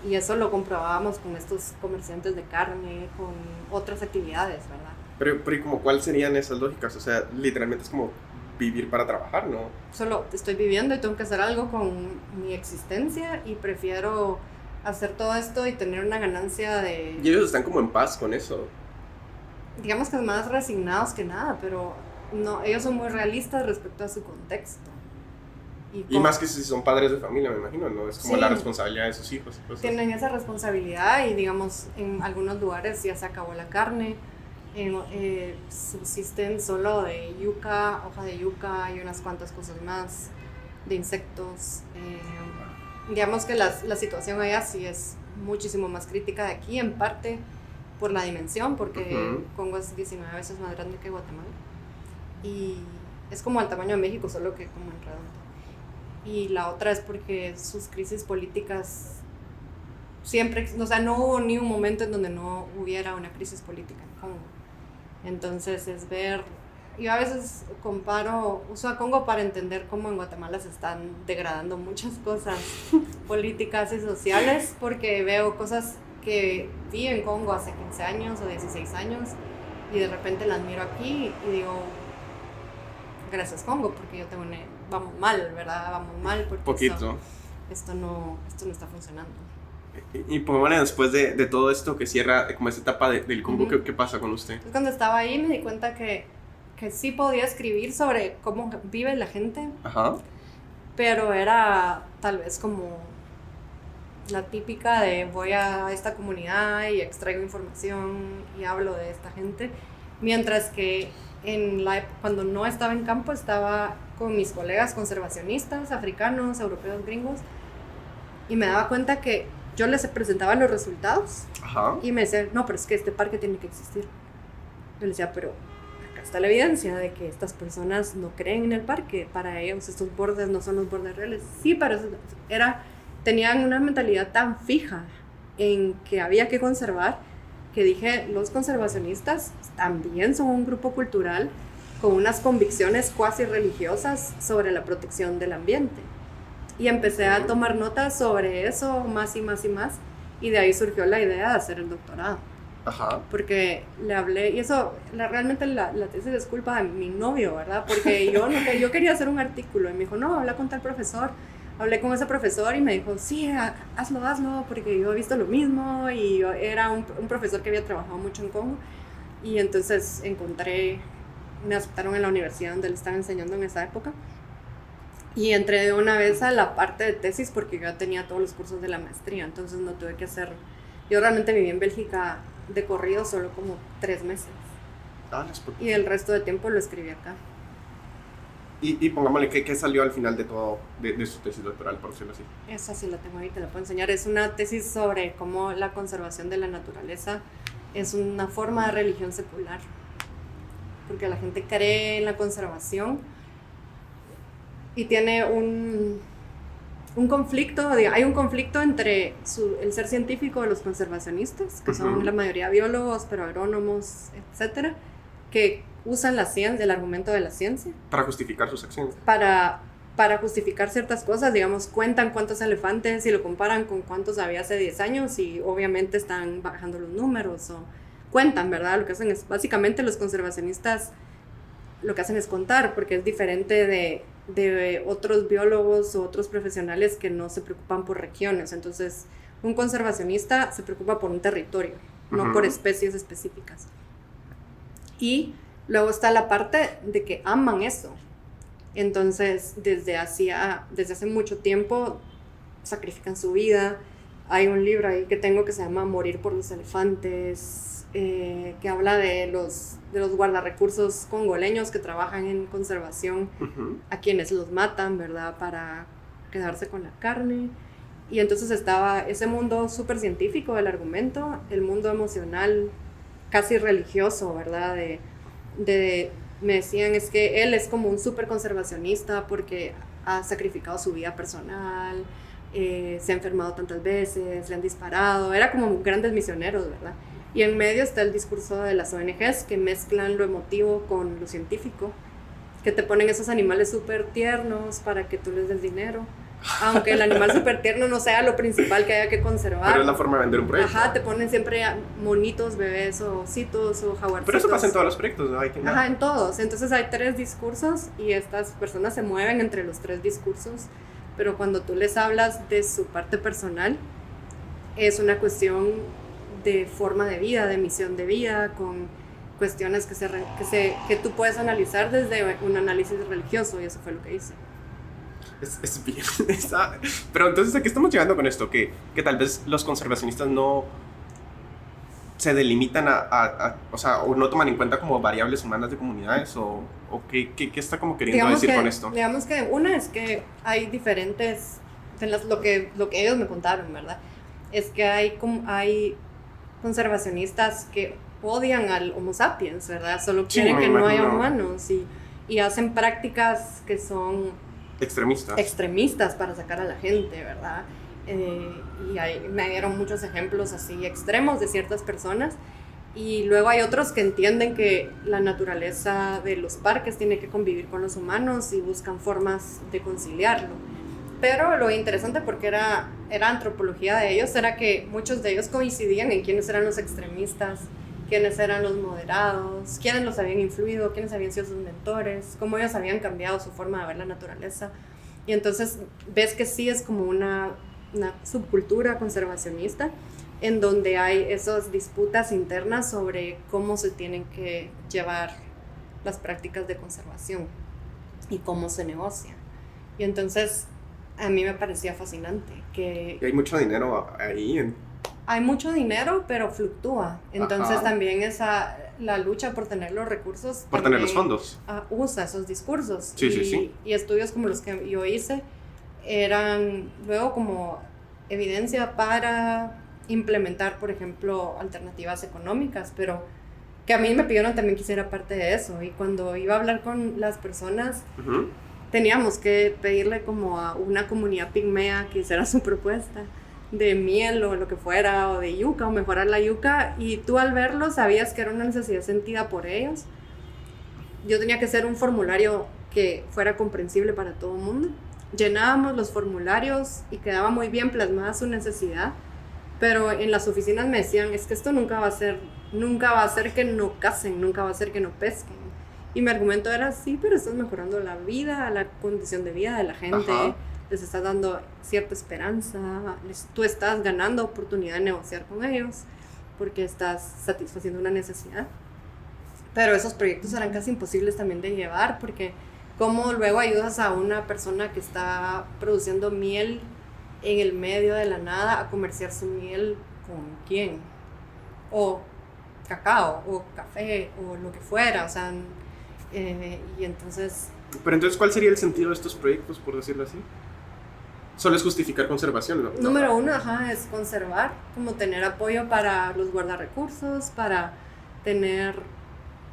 Y eso lo comprobábamos con estos comerciantes de carne, con otras actividades, ¿verdad? Pero ¿y como cuáles serían esas lógicas? O sea, literalmente es como vivir para trabajar, ¿no? Solo estoy viviendo y tengo que hacer algo con mi existencia y prefiero hacer todo esto y tener una ganancia de... Y ellos están como en paz con eso. Digamos que más resignados que nada, pero no, ellos son muy realistas respecto a su contexto. Y más que si son padres de familia, me imagino, ¿no? Es como la responsabilidad de sus hijos. Tienen esa responsabilidad y, digamos, en algunos lugares ya se acabó la carne, subsisten solo de yuca, hoja de yuca y unas cuantas cosas más, de insectos. Digamos que la situación allá sí es muchísimo más crítica de aquí, en parte por la dimensión, porque Congo es 19 veces más grande que Guatemala. Y es como el tamaño de México, solo que como en redondo. Y la otra es porque sus crisis políticas siempre, o sea, no hubo ni un momento en donde no hubiera una crisis política en Congo. Entonces es ver, yo a veces uso a Congo para entender cómo en Guatemala se están degradando muchas cosas políticas y sociales, porque veo cosas que vi en Congo hace 15 años o 16 años y de repente las miro aquí y digo, gracias Congo, porque yo tengo vamos mal, ¿verdad? Vamos mal porque poquito. Esto no está funcionando. Y bueno, después de todo esto que cierra como esa etapa del Congo, ¿qué pasa con usted? Cuando estaba ahí me di cuenta que sí podía escribir sobre cómo vive la gente. Ajá. Pero era tal vez como la típica de voy a esta comunidad y extraigo información y hablo de esta gente, mientras que cuando no estaba en campo estaba con mis colegas conservacionistas, africanos, europeos, gringos, y me daba cuenta que yo les presentaba los resultados. Ajá. Y me decían, no, pero es que este parque tiene que existir. Yo les decía, pero acá está la evidencia de que estas personas no creen en el parque, para ellos estos bordes no son los bordes reales. Sí, pero tenían una mentalidad tan fija en que había que conservar, que dije, los conservacionistas también son un grupo cultural con unas convicciones cuasi religiosas sobre la protección del ambiente. Y empecé a tomar notas sobre eso más y más y más, y de ahí surgió la idea de hacer el doctorado. Ajá. Porque le hablé, y eso, realmente la tesis es culpa de mi novio, ¿verdad? Porque yo quería hacer un artículo, y me dijo, no, habla con tal profesor. Hablé con ese profesor y me dijo, sí, hazlo, porque yo he visto lo mismo, y yo era un profesor que había trabajado mucho en Congo, y entonces me aceptaron en la universidad donde le estaba enseñando en esa época, Y entré de una vez a la parte de tesis porque yo ya tenía todos los cursos de la maestría, entonces no tuve que hacer... Yo realmente viví en Bélgica de corrido solo como 3 meses. Y el resto de tiempo lo escribí acá. Y pongámosle, ¿qué salió al final de todo, de su tesis doctoral, por decirlo así? Esa sí la tengo ahí, te la puedo enseñar. Es una tesis sobre cómo la conservación de la naturaleza es una forma de religión secular. Porque la gente cree en la conservación y tiene un conflicto, hay un conflicto entre el ser científico de los conservacionistas, que son la mayoría biólogos, pero agrónomos, etcétera, que usan la ciencia, el argumento de la ciencia. Para justificar sus acciones. Para justificar ciertas cosas, digamos, cuentan cuántos elefantes y lo comparan con cuántos había hace 10 años y obviamente están bajando los números o cuentan, ¿verdad? Lo que hacen es, básicamente los conservacionistas lo que hacen es contar, porque es diferente de otros biólogos o otros profesionales que no se preocupan por regiones. Entonces, un conservacionista se preocupa por un territorio, no por especies específicas. Y luego está la parte de que aman eso. Entonces, desde hace mucho tiempo sacrifican su vida. Hay un libro ahí que tengo que se llama Morir por los elefantes, que habla de los guardarrecursos congoleños que trabajan en conservación, a quienes los matan, ¿verdad? Para quedarse con la carne. Y entonces estaba ese mundo súper científico del argumento, el mundo emocional, casi religioso, ¿verdad? Me decían, es que él es como un súper conservacionista porque ha sacrificado su vida personal, se ha enfermado tantas veces, le han disparado, era como grandes misioneros, ¿verdad? Y en medio está el discurso de las ONGs que mezclan lo emotivo con lo científico, que te ponen esos animales súper tiernos para que tú les des dinero, aunque el animal súper tierno no sea lo principal que haya que conservar. Pero es la forma de vender un proyecto. Ajá, te ponen siempre monitos, bebés o ositos o jaguarcitos. Pero eso pasa en todos los proyectos, ¿no? Ajá, en todos. Entonces hay 3 discursos y estas personas se mueven entre los 3 discursos, pero cuando tú les hablas de su parte personal, es una cuestión de forma de vida, de misión de vida, con cuestiones que tú puedes analizar desde un análisis religioso, y eso fue lo que hice. Es bien. Pero entonces, ¿a qué estamos llegando con esto? Que tal vez los conservacionistas no se delimitan o sea, o no toman en cuenta como variables humanas de comunidades, o ¿qué está como queriendo decir con esto? Digamos que una es que hay diferentes, lo que ellos me contaron, ¿verdad? Es que hay conservacionistas que odian al Homo sapiens, ¿verdad? Solo quieren que no haya humanos y hacen prácticas que son extremistas para sacar a la gente, ¿verdad? Y me dieron muchos ejemplos así extremos de ciertas personas, y luego hay otros que entienden que la naturaleza de los parques tiene que convivir con los humanos y buscan formas de conciliarlo. Pero lo interesante, porque era antropología de ellos, era que muchos de ellos coincidían en quiénes eran los extremistas, quiénes eran los moderados, quiénes los habían influido, quiénes habían sido sus mentores, cómo ellos habían cambiado su forma de ver la naturaleza. Y entonces ves que sí es como una subcultura conservacionista en donde hay esas disputas internas sobre cómo se tienen que llevar las prácticas de conservación y cómo se negocia. Y entonces a mí me parecía fascinante que... Y hay mucho dinero ahí. Hay mucho dinero, pero fluctúa. Entonces también la lucha por tener los recursos... Por tener los fondos. Usa esos discursos. Sí. Y estudios como los que yo hice eran luego como evidencia para implementar, por ejemplo, alternativas económicas, pero que a mí me pidieron también que hiciera parte de eso. Y cuando iba a hablar con las personas... teníamos que pedirle como a una comunidad pigmea que hiciera su propuesta de miel o lo que fuera, o de yuca, o mejorar la yuca, y tú al verlo sabías que era una necesidad sentida por ellos. Yo tenía que hacer un formulario que fuera comprensible para todo el mundo. Llenábamos los formularios y quedaba muy bien plasmada su necesidad, pero en las oficinas me decían, es que esto nunca va a hacer que no cacen, nunca va a hacer que no pesquen. Y mi argumento era, sí, pero estás mejorando la vida, la condición de vida de la gente. Ajá. Les estás dando cierta esperanza, tú estás ganando oportunidad de negociar con ellos porque estás satisfaciendo una necesidad. Pero esos proyectos eran casi imposibles también de llevar porque cómo luego ayudas a una persona que está produciendo miel en el medio de la nada a comerciar su miel con quién, o cacao, o café, o lo que fuera, o sea, y entonces... Pero entonces, ¿cuál sería el sentido de estos proyectos, por decirlo así? Solo es justificar conservación, ¿no? Número uno, es conservar, como tener apoyo para los guardarrecursos, para tener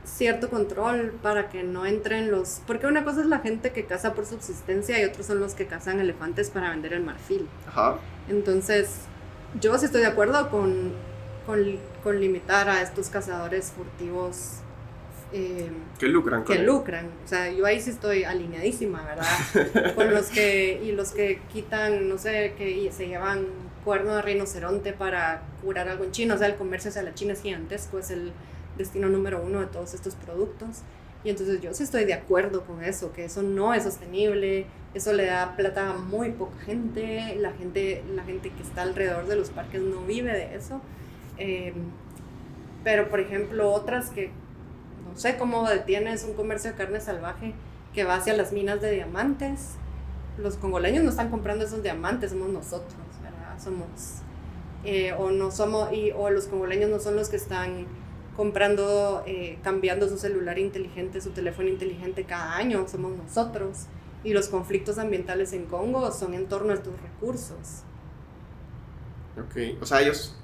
cierto control, para que no entren los... Porque una cosa es la gente que caza por subsistencia y otros son los que cazan elefantes para vender el marfil. Ajá. Entonces, yo sí estoy de acuerdo con limitar a estos cazadores furtivos que lucran. O sea, yo ahí sí estoy alineadísima, ¿verdad? Con los que quitan, no sé, que se llevan cuerno de rinoceronte para curar algo en China. O sea, el comercio hacia la China es gigantesco, es el destino número uno de todos estos productos. Y entonces yo sí estoy de acuerdo con eso, que eso no es sostenible, eso le da plata a muy poca gente, la gente que está alrededor de los parques no vive de eso. Pero, por ejemplo, otras que no sé cómo detienes un comercio de carne salvaje que va hacia las minas de diamantes. Los congoleños no están comprando esos diamantes, somos nosotros, ¿verdad? O los congoleños no son los que están comprando, cambiando su celular inteligente, su teléfono inteligente cada año, somos nosotros. Y los conflictos ambientales en Congo son en torno a estos recursos. Ok, o sea, ellos,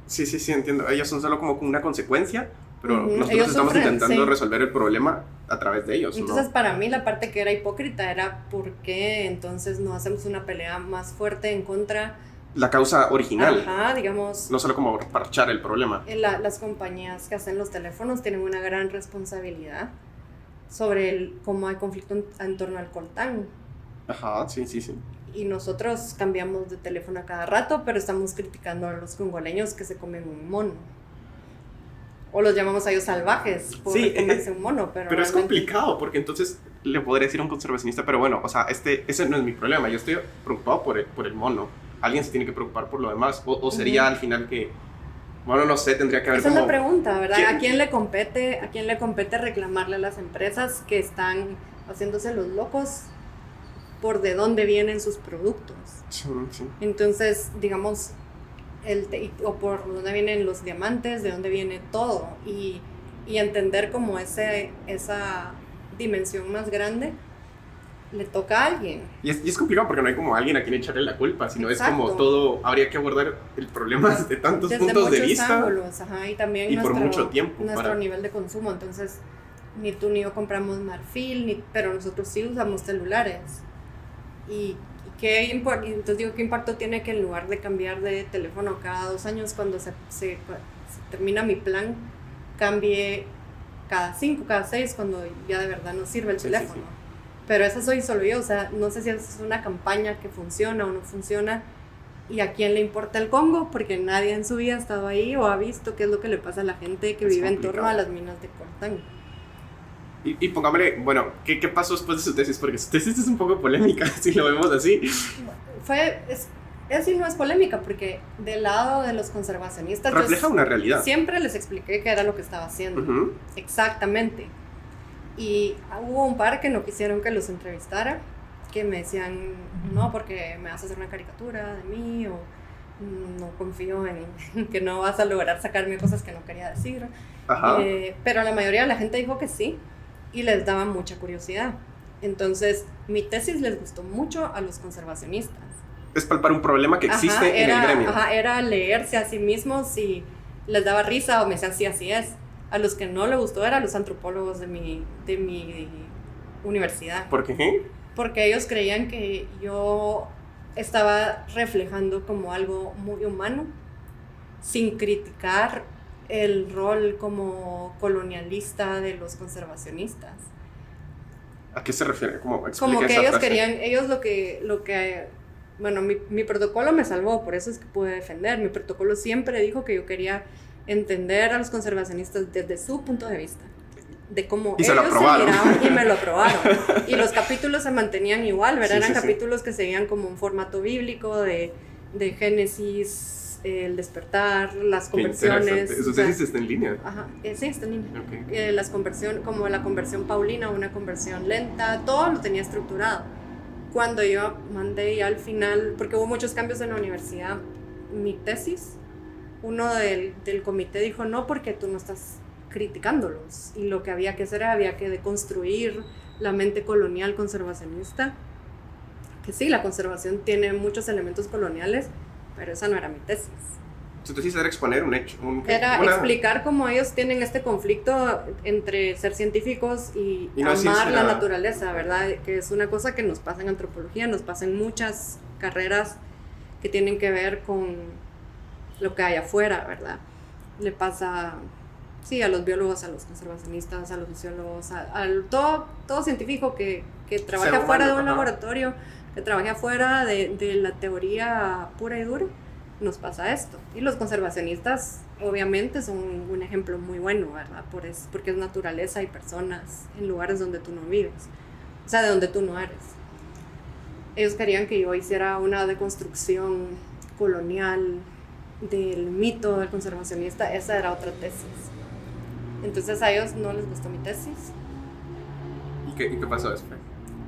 sí, entiendo, ellos son solo como una consecuencia, pero nosotros ellos estamos intentando sí. resolver el problema a través de ellos, entonces, ¿no? para mí la parte que era hipócrita era por qué entonces no hacemos una pelea más fuerte en contra... La causa original. Ajá, digamos... No solo como parchar el problema. Las compañías que hacen los teléfonos tienen una gran responsabilidad sobre cómo hay conflicto en torno al coltán. Ajá, sí. Y nosotros cambiamos de teléfono a cada rato, pero estamos criticando a los congoleños que se comen un mono. O los llamamos a ellos salvajes por comerse un mono, pero realmente... es complicado, porque entonces le podría decir a un conservacionista, pero bueno, o sea, ese no es mi problema, yo estoy preocupado por el mono. Alguien se tiene que preocupar por lo demás, o sería al final que, bueno, no sé, tendría que haber esa como... es la pregunta, ¿verdad? ¿A quién le compete reclamarle a las empresas que están haciéndose los locos por de dónde vienen sus productos? Sí. Entonces, digamos, o por dónde vienen los diamantes, de dónde viene todo, y entender como esa dimensión más grande le toca a alguien. Y es complicado porque no hay como alguien a quien echarle la culpa, sino Exacto. Es como todo, habría que abordar el problema desde tantos desde puntos de vista. ángulos, y también por mucho tiempo. Nuestro nivel de consumo. Entonces, ni tú ni yo compramos marfil, pero nosotros sí usamos celulares. Entonces digo, ¿qué impacto tiene que en lugar de cambiar de teléfono cada 2 años, cuando se termina mi plan, cambie cada 5, cada 6, cuando ya de verdad no sirve el teléfono? Sí. Pero eso soy solo yo, o sea, no sé si es una campaña que funciona o no funciona, y a quién le importa el Congo, porque nadie en su vida ha estado ahí o ha visto qué es lo que le pasa a la gente que vive en torno a las minas de coltán. Y pongámosle, bueno, ¿qué pasó después de su tesis? Porque su tesis es un poco polémica, si lo vemos así. Así no es polémica, porque del lado de los conservacionistas... Refleja una realidad. Siempre les expliqué qué era lo que estaba haciendo. Exactamente. Y hubo un par que no quisieron que los entrevistara, que me decían, no, porque me vas a hacer una caricatura de mí, o no confío en que no vas a lograr sacarme cosas que no quería decir. Pero la mayoría de la gente dijo que sí, y les daba mucha curiosidad. Entonces, mi tesis les gustó mucho a los conservacionistas. Es palpar un problema que existe en el gremio. Era leerse a sí mismos, y les daba risa o me decían, sí, así es. A los que no le gustó eran los antropólogos de mi universidad. ¿Por qué? Porque ellos creían que yo estaba reflejando como algo muy humano, sin criticar el rol como colonialista de los conservacionistas. ¿A qué se refiere? Como que ellos querían, bueno, mi protocolo me salvó, por eso es que pude defender. Mi protocolo siempre dijo que yo quería entender a los conservacionistas desde su punto de vista, de cómo ellos se miraban, y me lo aprobaron. Y los capítulos se mantenían igual, ¿verdad? Eran capítulos que seguían como un formato bíblico de Génesis el despertar, las conversiones. Eso tesis está en línea. Ajá, sí, está en línea. Okay. Las conversiones, como la conversión paulina, una conversión lenta, todo lo tenía estructurado. Cuando yo mandé ya al final, porque hubo muchos cambios en la universidad, mi tesis, uno del comité dijo, no, porque tú no estás criticándolos, y lo que había que hacer había que deconstruir la mente colonial conservacionista, que sí, la conservación tiene muchos elementos coloniales, pero esa no era mi tesis. Su tesis era exponer un hecho. Era explicar cómo ellos tienen este conflicto entre ser científicos y no amar la naturaleza, ¿verdad? Que es una cosa que nos pasa en antropología, nos pasa en muchas carreras que tienen que ver con lo que hay afuera, ¿verdad? Le pasa, sí, a los biólogos, a los conservacionistas, a los sociólogos, a todo científico que trabaja fuera de un laboratorio, que trabaja fuera de la teoría pura y dura, nos pasa esto. Y los conservacionistas, obviamente, son un ejemplo muy bueno, ¿verdad? Porque es naturaleza y personas en lugares donde tú no vives, o sea, de donde tú no eres. Ellos querían que yo hiciera una deconstrucción colonial del mito del conservacionista. Esa era otra tesis. Entonces a ellos no les gustó mi tesis. ¿Y qué pasó después?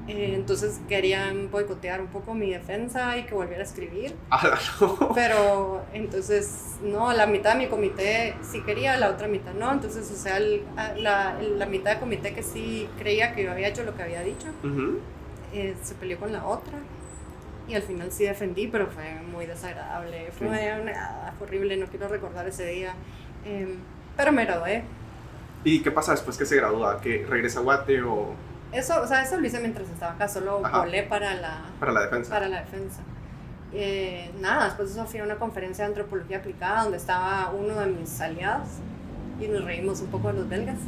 Entonces querían boicotear un poco mi defensa y que volviera a escribir. No. Pero entonces, no, la mitad de mi comité sí quería, la otra mitad no. Entonces, o sea, la mitad del comité que sí creía que yo había hecho lo que había dicho, se peleó con la otra. Y al final sí defendí, pero fue muy desagradable. Fue horrible, no quiero recordar ese día. Pero me gradué. ¿Y qué pasa después que se gradúa? ¿Que regresa a Guate o...? Eso lo hice mientras estaba acá, solo volé para la defensa. Nada, después de eso fui a una conferencia de antropología aplicada donde estaba uno de mis aliados y nos reímos un poco de los belgas.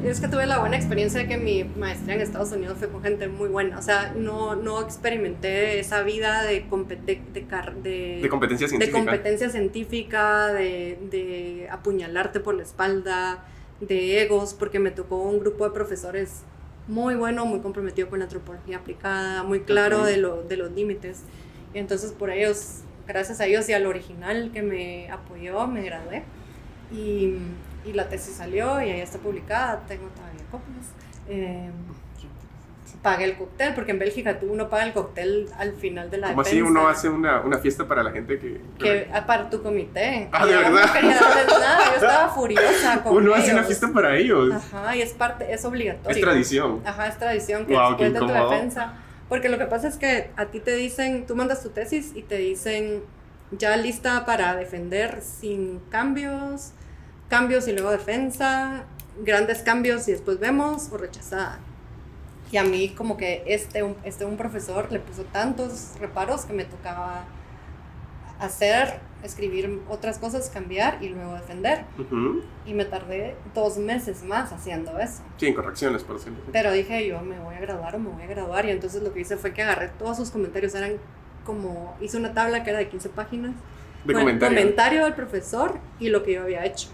Es que tuve la buena experiencia de que mi maestría en Estados Unidos fue con gente muy buena, o sea, no experimenté esa vida de competencia científica, de apuñalarte por la espalda, de egos, porque me tocó un grupo de profesores muy bueno, muy comprometido con la antropología aplicada, muy claro de los límites. Y entonces por ellos, gracias a ellos y al original que me apoyó, me gradué. Y la tesis salió y ahí está publicada, tengo todavía copias. Pagué el cóctel, porque en Bélgica uno paga el cóctel al final de la defensa. ¿Cómo así uno hace una fiesta para la gente que para tu comité? ¿De verdad? No quería darles nada, yo estaba furiosa con uno ellos. Hace una fiesta para ellos. Ajá, y es obligatorio. Es tradición. Ajá, es tradición, que Wow, después de tu defensa. Porque lo que pasa es que a ti te dicen, tú mandas tu tesis y te dicen ya lista para defender sin cambios y luego defensa, grandes cambios y después vemos, o rechazada. Y a mí como que un profesor le puso tantos reparos que me tocaba escribir otras cosas, cambiar y luego defender. Y me tardé 2 meses más haciendo eso. Sí, en correcciones, por ejemplo. Pero dije, yo me voy a graduar. Y entonces lo que hice fue que agarré todos sus comentarios. Hice una tabla que era de 15 páginas. De comentario del profesor y lo que yo había hecho.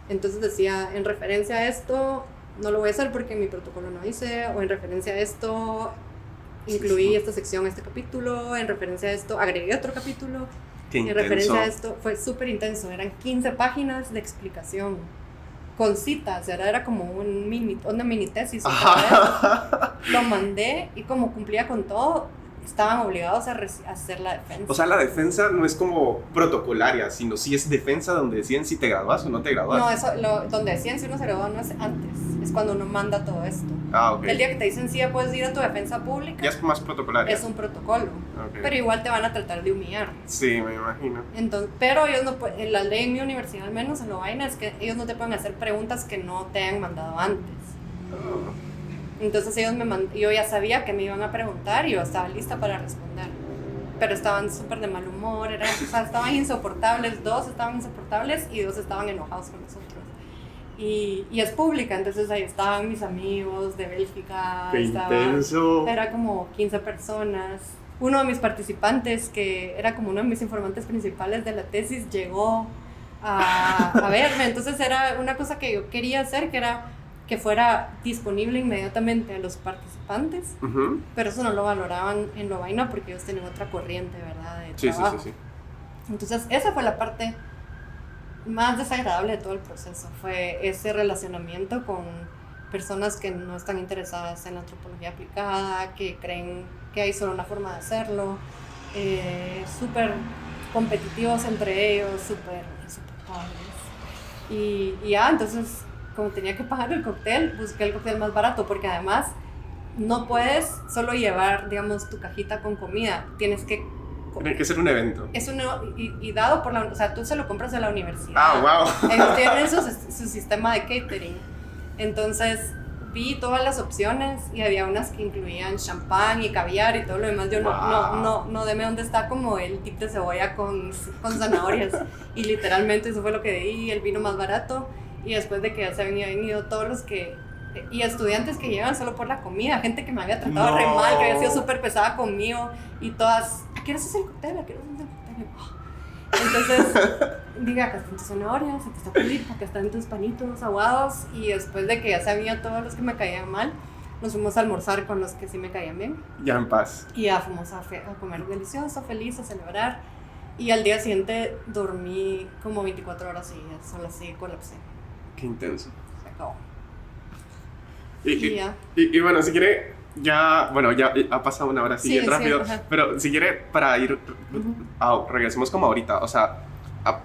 Entonces decía, en referencia a esto, no lo voy a hacer porque en mi protocolo no hice, o en referencia a esto, incluí esta sección, este capítulo, en referencia a esto, agregué otro capítulo. En referencia a esto, fue súper intenso, eran 15 páginas de explicación, con citas, era como una mini tesis. Lo mandé y como cumplía con todo, estaban obligados a hacer la defensa. O sea, la defensa no es como protocolaria, sino sí es defensa donde deciden si te gradúas o no te gradúas. No, donde deciden si uno se gradúa no es antes, es cuando uno manda todo esto. Ok. El día que te dicen sí, ya puedes ir a tu defensa pública. Ya es más protocolaria. Es un protocolo, pero igual te van a tratar de humillar. Sí, me imagino. Entonces, pero ellos no pueden, la ley en mi universidad al menos en lo vaina es que ellos no te pueden hacer preguntas que no te han mandado antes. Entonces yo ya sabía que me iban a preguntar y yo estaba lista para responder. Pero estaban súper de mal humor, estaban insoportables, 2 estaban insoportables y 2 estaban enojados con nosotros. Y es pública, entonces ahí estaban mis amigos de Bélgica. ¡Qué intenso! Era como 15 personas. Uno de mis participantes, que era como uno de mis informantes principales de la tesis, llegó a verme. Entonces era una cosa que yo quería hacer, que era que fuera disponible inmediatamente a los participantes, pero eso no lo valoraban en Lovaina porque ellos tenían otra corriente, ¿verdad? De trabajo. Sí. Entonces, esa fue la parte más desagradable de todo el proceso, fue ese relacionamiento con personas que no están interesadas en la antropología aplicada, que creen que hay solo una forma de hacerlo, súper competitivos entre ellos, súper padres. Y ya, entonces, como tenía que pagar el cóctel, busqué el cóctel más barato, porque además no puedes solo llevar, digamos, tu cajita con comida, Tiene que ser un evento. Y dado por o sea, tú se lo compras a la universidad. Ah, wow. Ellos tienen su sistema de catering. Entonces vi todas las opciones y había unas que incluían champán y caviar y todo lo demás. Yo no deme dónde está como el tip de cebolla con zanahorias. Y literalmente eso fue lo que di, el vino más barato. Y después de que ya se habían ido todos los que... Y estudiantes que llegan solo por la comida, gente que me había tratado re mal, que había sido súper pesada conmigo, y todas, ¿a qué hora haces el cóctel? ¿A qué hora haces el cóctel? Entonces, diga, acá están tus zanahorias, acá está tu dip, acá están tus panitos aguados, y después de que ya sabía todos los que me caían mal, nos fuimos a almorzar con los que sí me caían bien. Ya en paz. Y ya fuimos a comer delicioso, feliz, a celebrar, y al día siguiente dormí como 24 horas seguidas, solo así colapsé. Qué intenso. Se acabó. Y bueno, si quiere, ya ha pasado una hora así bien rápido, pero si quiere, para ir, regresemos como ahorita, o sea,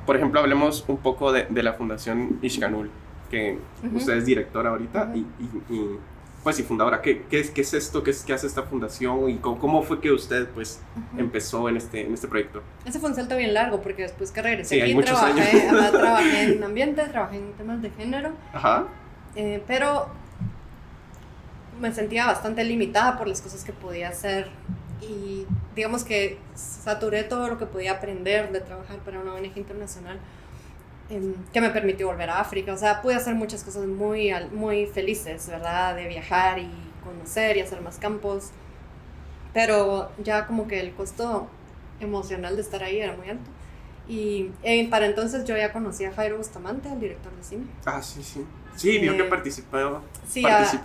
por ejemplo, hablemos un poco de la Fundación Ishkanul, que usted es directora ahorita y fundadora. ¿Qué es esto? ¿Qué hace esta fundación? ¿Y cómo fue que usted, pues, empezó en este proyecto? Ese fue un salto bien largo, porque después que regresé aquí trabajé en ambiente, trabajé en temas de género, pero me sentía bastante limitada por las cosas que podía hacer y digamos que saturé todo lo que podía aprender de trabajar para una ONG internacional, que me permitió volver a África. O sea, pude hacer muchas cosas muy, muy felices, ¿verdad? De viajar y conocer y hacer más campos, pero ya como que el costo emocional de estar ahí era muy alto. Y para entonces yo ya conocí a Jairo Bustamante, el director de cine. Sí, vio que participó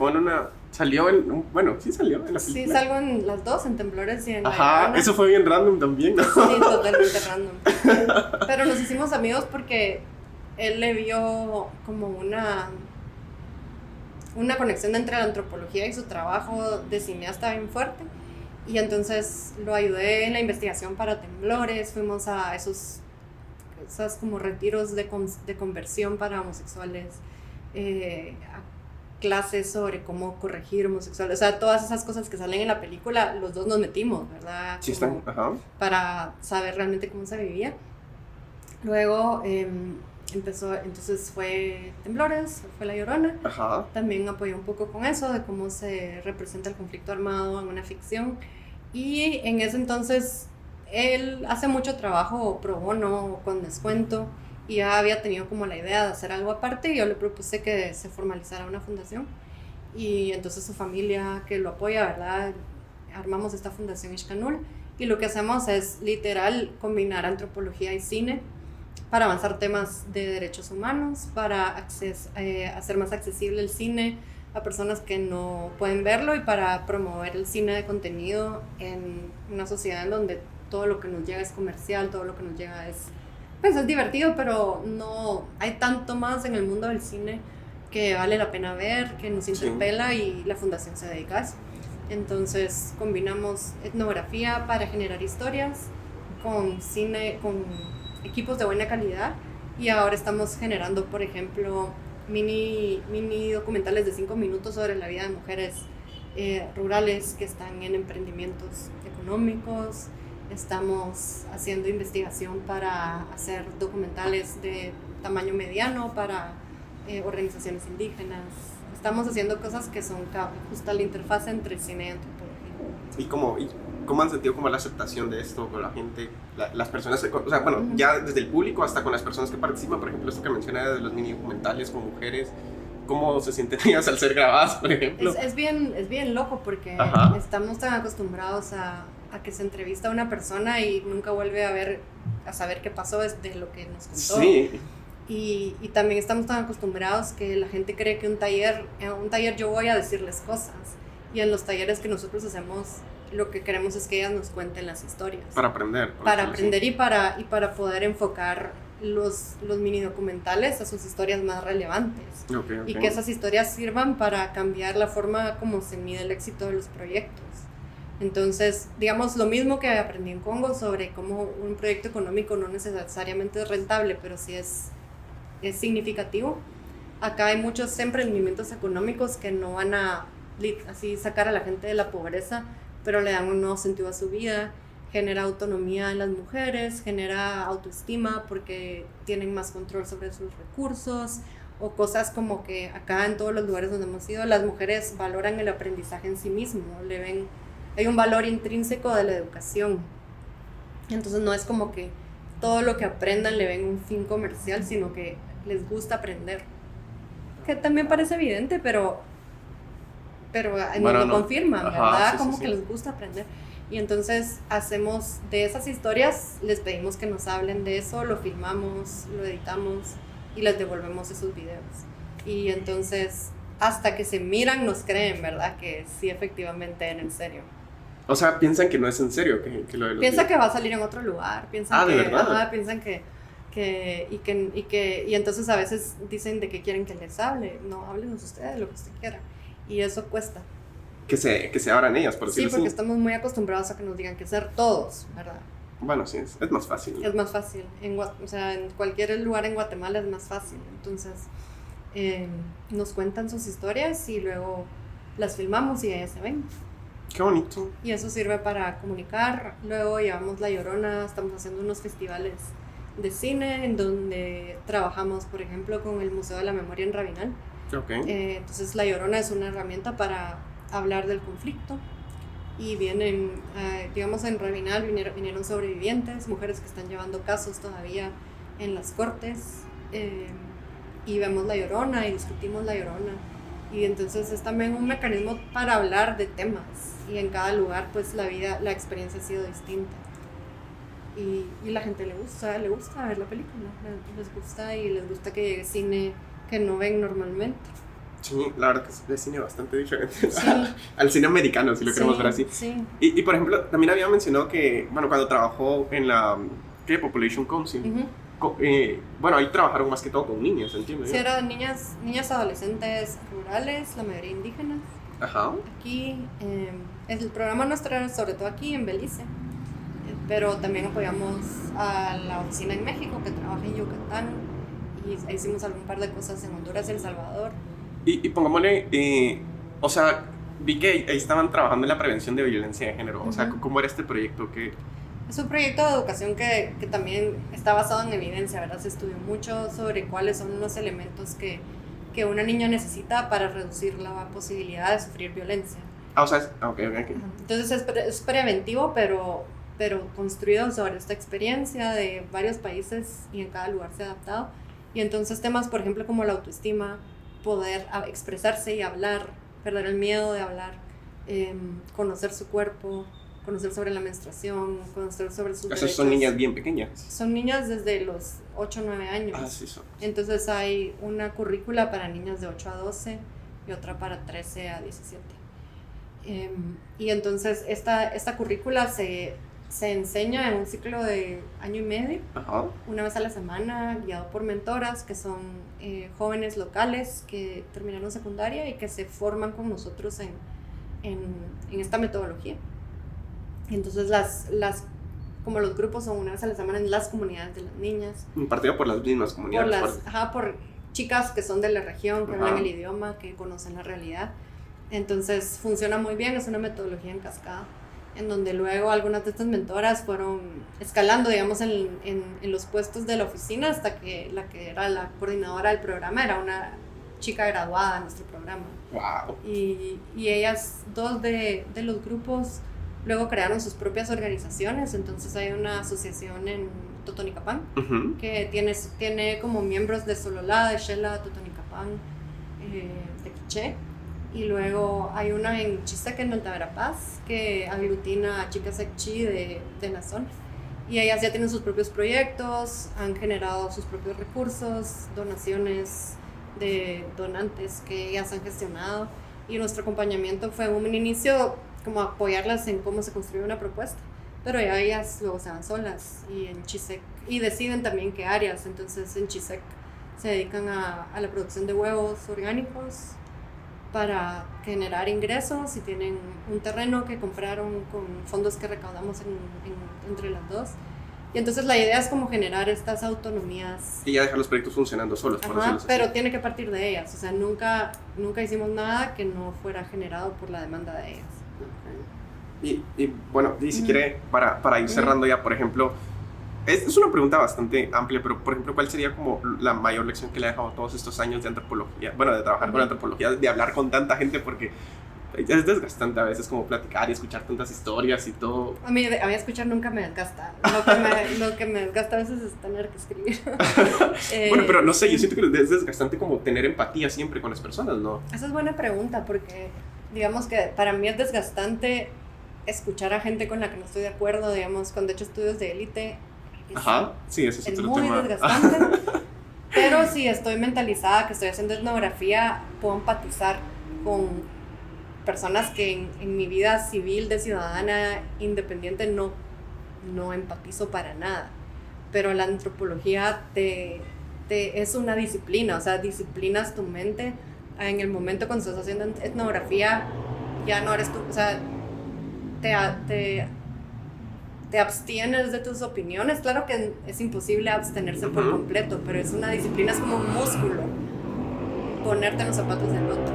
en una... Salió en la película. Sí, salgo en las dos, en Temblores y en eso fue bien random también, ¿no? Sí, totalmente random. Pero nos hicimos amigos porque él le vio como una conexión entre la antropología y su trabajo de cineasta bien fuerte. Y entonces lo ayudé en la investigación para Temblores, fuimos a esos como retiros de conversión para homosexuales, a clases sobre cómo corregir homosexuales, o sea, todas esas cosas que salen en la película, los dos nos metimos, ¿verdad? Sí, para saber realmente cómo se vivía. Luego entonces fue Temblores, fue La Llorona. También apoyé un poco con eso, de cómo se representa el conflicto armado en una ficción. Y en ese entonces él hace mucho trabajo pro bono, con descuento, y ya había tenido como la idea de hacer algo aparte, y yo le propuse que se formalizara una fundación, y entonces su familia que lo apoya, ¿verdad? Armamos esta fundación Ishkanul, y lo que hacemos es literal combinar antropología y cine para avanzar temas de derechos humanos, para hacer más accesible el cine a personas que no pueden verlo, y para promover el cine de contenido en una sociedad en donde todo lo que nos llega es comercial, todo lo que nos llega es divertido, pero no hay tanto más en el mundo del cine que vale la pena ver, que nos interpela, y la fundación se dedica a eso. Entonces combinamos etnografía para generar historias con cine, con equipos de buena calidad, y ahora estamos generando, por ejemplo, mini documentales de 5 minutos sobre la vida de mujeres rurales que están en emprendimientos económicos. Estamos haciendo investigación para hacer documentales de tamaño mediano para organizaciones indígenas. Estamos haciendo cosas que son justo la interfaz entre cine y antropología. ¿Y cómo han sentido como la aceptación de esto con la gente, las personas, o sea, bueno, ya desde el público hasta con las personas que participan? Por ejemplo, esto que menciona de los mini documentales con mujeres, ¿cómo se sienten ellas al ser grabadas, por ejemplo? Es bien loco, porque estamos tan acostumbrados a que se entrevista a una persona y nunca vuelve a saber qué pasó de lo que nos contó. Sí. Y también estamos tan acostumbrados que la gente cree que en un taller yo voy a decirles cosas. Y en los talleres que nosotros hacemos, lo que queremos es que ellas nos cuenten las historias. Para aprender. Para aprender y para poder enfocar los mini documentales a sus historias más relevantes. Okay. Y que esas historias sirvan para cambiar la forma como se mide el éxito de los proyectos. Entonces, digamos, lo mismo que aprendí en Congo sobre cómo un proyecto económico no necesariamente es rentable, pero sí es significativo. Acá hay muchos emprendimientos económicos que no van a así sacar a la gente de la pobreza, pero le dan un nuevo sentido a su vida, genera autonomía en las mujeres, genera autoestima porque tienen más control sobre sus recursos, o cosas como que acá en todos los lugares donde hemos ido, las mujeres valoran el aprendizaje en sí mismo, hay un valor intrínseco de la educación. Entonces no es como que todo lo que aprendan le ven un fin comercial, sino que les gusta aprender. Que también parece evidente, pero bueno, no lo confirman, ¿verdad? Sí, como que les gusta aprender. Y entonces hacemos de esas historias, les pedimos que nos hablen de eso, lo filmamos, lo editamos y les devolvemos esos videos. Y entonces, hasta que se miran, nos creen, ¿verdad? Que sí, efectivamente, en serio. O sea, piensan que no es en serio, que lo de los piensan que va a salir en otro lugar, piensan ¿de verdad? Piensan y entonces a veces dicen de que quieren que les hable. No, háblenos ustedes lo que usted quiera. Y eso cuesta. Que se abran ellas, por decirlo así. Sí, porque estamos muy acostumbrados a que nos digan que ser todos, ¿verdad? Bueno, sí, es más fácil, ¿no? Es más fácil. O sea, en cualquier lugar en Guatemala es más fácil. Entonces, nos cuentan sus historias y luego las filmamos y ellas se ven. Qué bonito. Y eso sirve para comunicar. Luego llevamos La Llorona, estamos haciendo unos festivales de cine en donde trabajamos, por ejemplo, con el Museo de la Memoria en Rabinal. Okay. Entonces La Llorona es una herramienta para hablar del conflicto y vienen, digamos, en Rabinal vinieron sobrevivientes, mujeres que están llevando casos todavía en las cortes, y vemos La Llorona y discutimos La Llorona, y entonces es también un mecanismo para hablar de temas, y en cada lugar pues la experiencia ha sido distinta. Y la gente le gusta ver la película, les gusta, y les gusta que llegue cine que no ven normalmente. Sí, la verdad que es de cine bastante diferente, sí. al cine americano, si lo queremos ver así. Sí. Y por ejemplo, también había mencionado que, bueno, cuando trabajó en la Population Council, bueno, ahí trabajaron más que todo con niñas, ¿entiendes? Sí, eran niñas adolescentes rurales, la mayoría indígenas. Ajá. Aquí, el programa nuestro era sobre todo aquí en Belice, pero también apoyamos a la oficina en México que trabaja en Yucatán, y hicimos algún par de cosas en Honduras y El Salvador. Y pongámosle, o sea, vi que ahí estaban trabajando en la prevención de violencia de género. O sea, ¿cómo era este proyecto? Es un proyecto de educación que también está basado en evidencia, ¿verdad? Se estudió mucho sobre cuáles son los elementos que una niña necesita para reducir la posibilidad de sufrir violencia. O sea, okay. Entonces es preventivo, pero construido sobre esta experiencia de varios países, y en cada lugar se ha adaptado. Y entonces temas, por ejemplo, como la autoestima, poder expresarse y hablar, perder el miedo de hablar, conocer su cuerpo, conocer sobre la menstruación, conocer sobre sus derechos. Son niñas bien pequeñas. Son niñas desde los 8 o 9 años. Ah, sí son. Entonces hay una currícula para niñas de 8 a 12 y otra para 13 a 17. Y entonces esta currícula se enseña en un ciclo de año y medio, Ajá. Una vez a la semana, guiado por mentoras que son jóvenes locales que terminaron secundaria y que se forman con nosotros en esta metodología. Entonces como los grupos son una vez a la semana en las comunidades de las niñas. Impartido por las mismas comunidades. Por chicas que son de la región, que hablan el idioma, que conocen la realidad. Entonces funciona muy bien, es una metodología en cascada, en donde luego algunas de estas mentoras fueron escalando, digamos, en los puestos de la oficina, hasta que la que era la coordinadora del programa era una chica graduada en nuestro programa. Wow. Y ellas, dos de los grupos, luego crearon sus propias organizaciones. Entonces hay una asociación en Totonicapán, que tiene como miembros de Sololá, de Xela, Totonicapán, de Quiché. Y luego hay una en Chisaque, en Alta Verapaz, que aglutina a chicas Ekchi de la zona. Y ellas ya tienen sus propios proyectos, han generado sus propios recursos, donaciones de donantes que ellas han gestionado. Y nuestro acompañamiento fue un inicio como apoyarlas en cómo se construye una propuesta. Pero ya ellas luego se van solas y en Chisec, y deciden también qué áreas. Entonces en Chisec se dedican a la producción de huevos orgánicos para generar ingresos y tienen un terreno que compraron con fondos que recaudamos entre las dos. Y entonces la idea es como generar estas autonomías. Y ya dejar los proyectos funcionando solos. Ajá, pero tiene que partir de ellas. O sea, nunca hicimos nada que no fuera generado por la demanda de ellas. Okay. Y bueno, y si quiere, para ir cerrando ya, por ejemplo, es una pregunta bastante amplia, pero por ejemplo, ¿cuál sería como la mayor lección que le ha dejado todos estos años de antropología? Bueno, de trabajar con antropología, de hablar con tanta gente, porque es desgastante a veces como platicar y escuchar tantas historias y todo. A mí escuchar nunca me desgasta. Lo que me desgasta a veces es tener que escribir. Bueno, pero no sé, yo siento que es desgastante como tener empatía siempre con las personas, ¿no? Esa es buena pregunta, porque digamos que para mí es desgastante escuchar a gente con la que no estoy de acuerdo, digamos, cuando he hecho estudios de élite. Ajá, sí, eso es otro muy tema. Desgastante. Pero si estoy mentalizada, que estoy haciendo etnografía, puedo empatizar con personas que en mi vida civil de ciudadana independiente no empatizo para nada. Pero la antropología es una disciplina, o sea, disciplinas tu mente. En el momento cuando estás haciendo etnografía, ya no eres tú, o sea, te abstienes de tus opiniones. Claro que es imposible abstenerse por completo, pero es una disciplina, es como un músculo, ponerte en los zapatos del otro.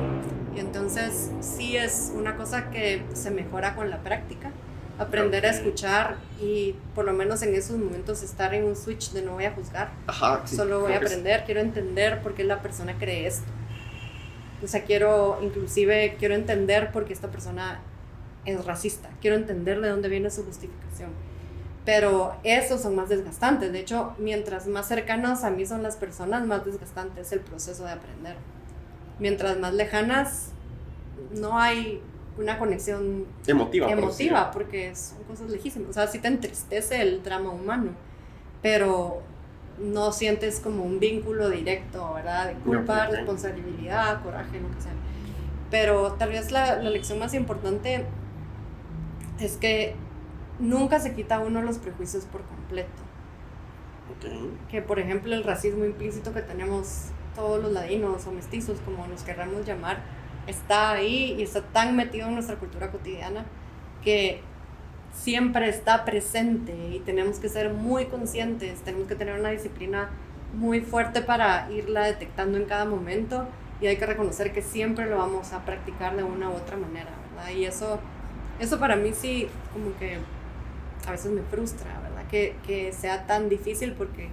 Y entonces sí es una cosa que se mejora con la práctica, aprender a escuchar y por lo menos en esos momentos estar en un switch de no voy a juzgar, solo voy a aprender, quiero entender por qué la persona cree esto. O sea, quiero entender por qué esta persona es racista, quiero entender de dónde viene su justificación. Pero esos son más desgastantes. De hecho, mientras más cercanos a mí son las personas, más desgastante es el proceso de aprender. Mientras más lejanas, no hay una conexión emotiva porque son cosas lejísimas. O sea, sí te entristece el drama humano, pero no sientes como un vínculo directo, ¿verdad? De culpa, responsabilidad, coraje, lo que sea. Pero tal vez la lección más importante es que nunca se quita uno los prejuicios por completo. Okay. Que por ejemplo el racismo implícito que tenemos todos los ladinos o mestizos, como nos querramos llamar, está ahí y está tan metido en nuestra cultura cotidiana que siempre está presente y tenemos que ser muy conscientes, tenemos que tener una disciplina muy fuerte para irla detectando en cada momento, y hay que reconocer que siempre lo vamos a practicar de una u otra manera, ¿verdad? Y eso para mí sí como que a veces me frustra, ¿verdad? Que sea tan difícil, porque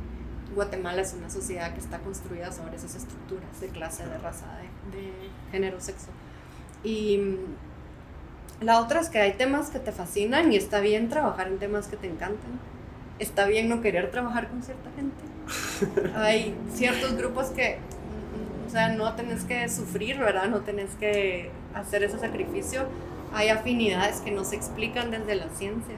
Guatemala es una sociedad que está construida sobre esas estructuras de clase, de raza, de género, sexo. Y la otra es que hay temas que te fascinan y está bien trabajar en temas que te encantan. Está bien no querer trabajar con cierta gente. Hay ciertos grupos que, o sea, no tenés que sufrir, ¿verdad? No tenés que hacer ese sacrificio. Hay afinidades que no se explican desde la ciencia.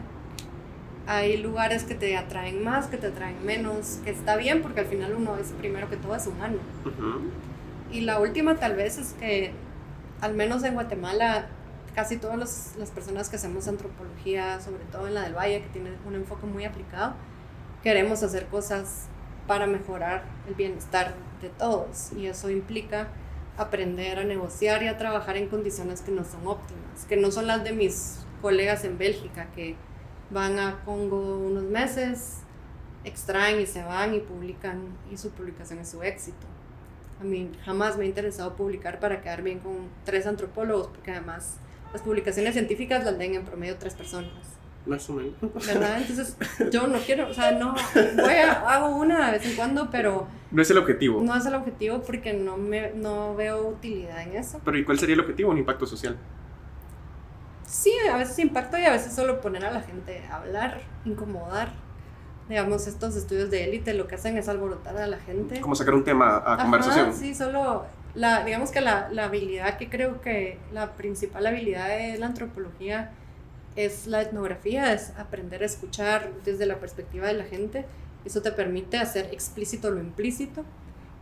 Hay lugares que te atraen más, que te atraen menos, que está bien porque al final uno es, primero que todo, es humano. Y la última tal vez es que, al menos en Guatemala, casi todas las personas que hacemos antropología, sobre todo en la del Valle, que tiene un enfoque muy aplicado, queremos hacer cosas para mejorar el bienestar de todos, y eso implica aprender a negociar y a trabajar en condiciones que no son óptimas, que no son las de mis colegas en Bélgica, que van a Congo unos meses, extraen y se van y publican, y su publicación es su éxito. A mí jamás me ha interesado publicar para quedar bien con 3 antropólogos, porque además las publicaciones científicas las leen en promedio 3 personas. Más o menos. ¿Verdad? Entonces yo no quiero, o sea, no, hago una de vez en cuando, pero no es el objetivo. No es el objetivo porque no veo utilidad en eso. Pero ¿y cuál sería el objetivo? ¿Un impacto social? Sí, a veces impacto y a veces solo poner a la gente a hablar, incomodar. Digamos, estos estudios de élite lo que hacen es alborotar a la gente. Como sacar un tema a conversación. Sí, solo, digamos que la habilidad que creo que la principal habilidad de la antropología es la etnografía, es aprender a escuchar desde la perspectiva de la gente. Eso te permite hacer explícito lo implícito.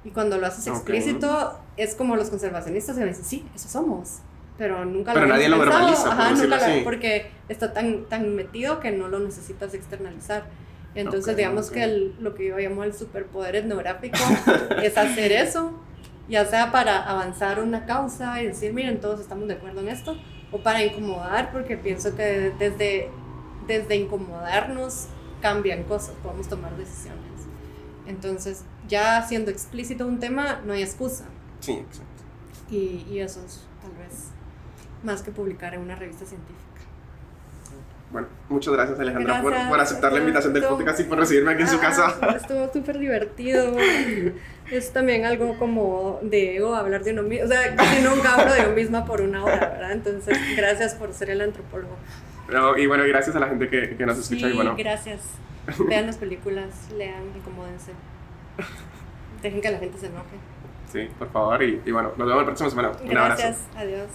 Y cuando lo haces explícito, es como los conservacionistas que dicen, sí, eso somos. Pero nunca pero lo nadie lo verbaliza, ajá, nunca porque está tan metido que no lo necesitas externalizar. Entonces, digamos que lo que yo llamo el superpoder etnográfico es hacer eso, ya sea para avanzar una causa y decir, miren, todos estamos de acuerdo en esto, o para incomodar, porque pienso que desde incomodarnos cambian cosas, podemos tomar decisiones. Entonces, ya siendo explícito un tema, no hay excusa. Sí, exacto. Y eso es tal vez más que publicar en una revista científica. Bueno, muchas gracias, Alejandra, por aceptar la invitación del podcast y por recibirme aquí en su casa. Estuvo súper divertido. Es también algo como de ego, hablar de uno mismo. O sea, casi nunca hablo de uno misma por una hora, ¿verdad? Entonces, gracias por ser el antropólogo. No, y bueno, gracias a la gente que nos escucha. Sí, y bueno. Gracias. Vean las películas, lean, acomódense. Dejen que la gente se enoje. Sí, por favor. Y bueno, nos vemos la próxima semana. Un abrazo. Gracias, adiós.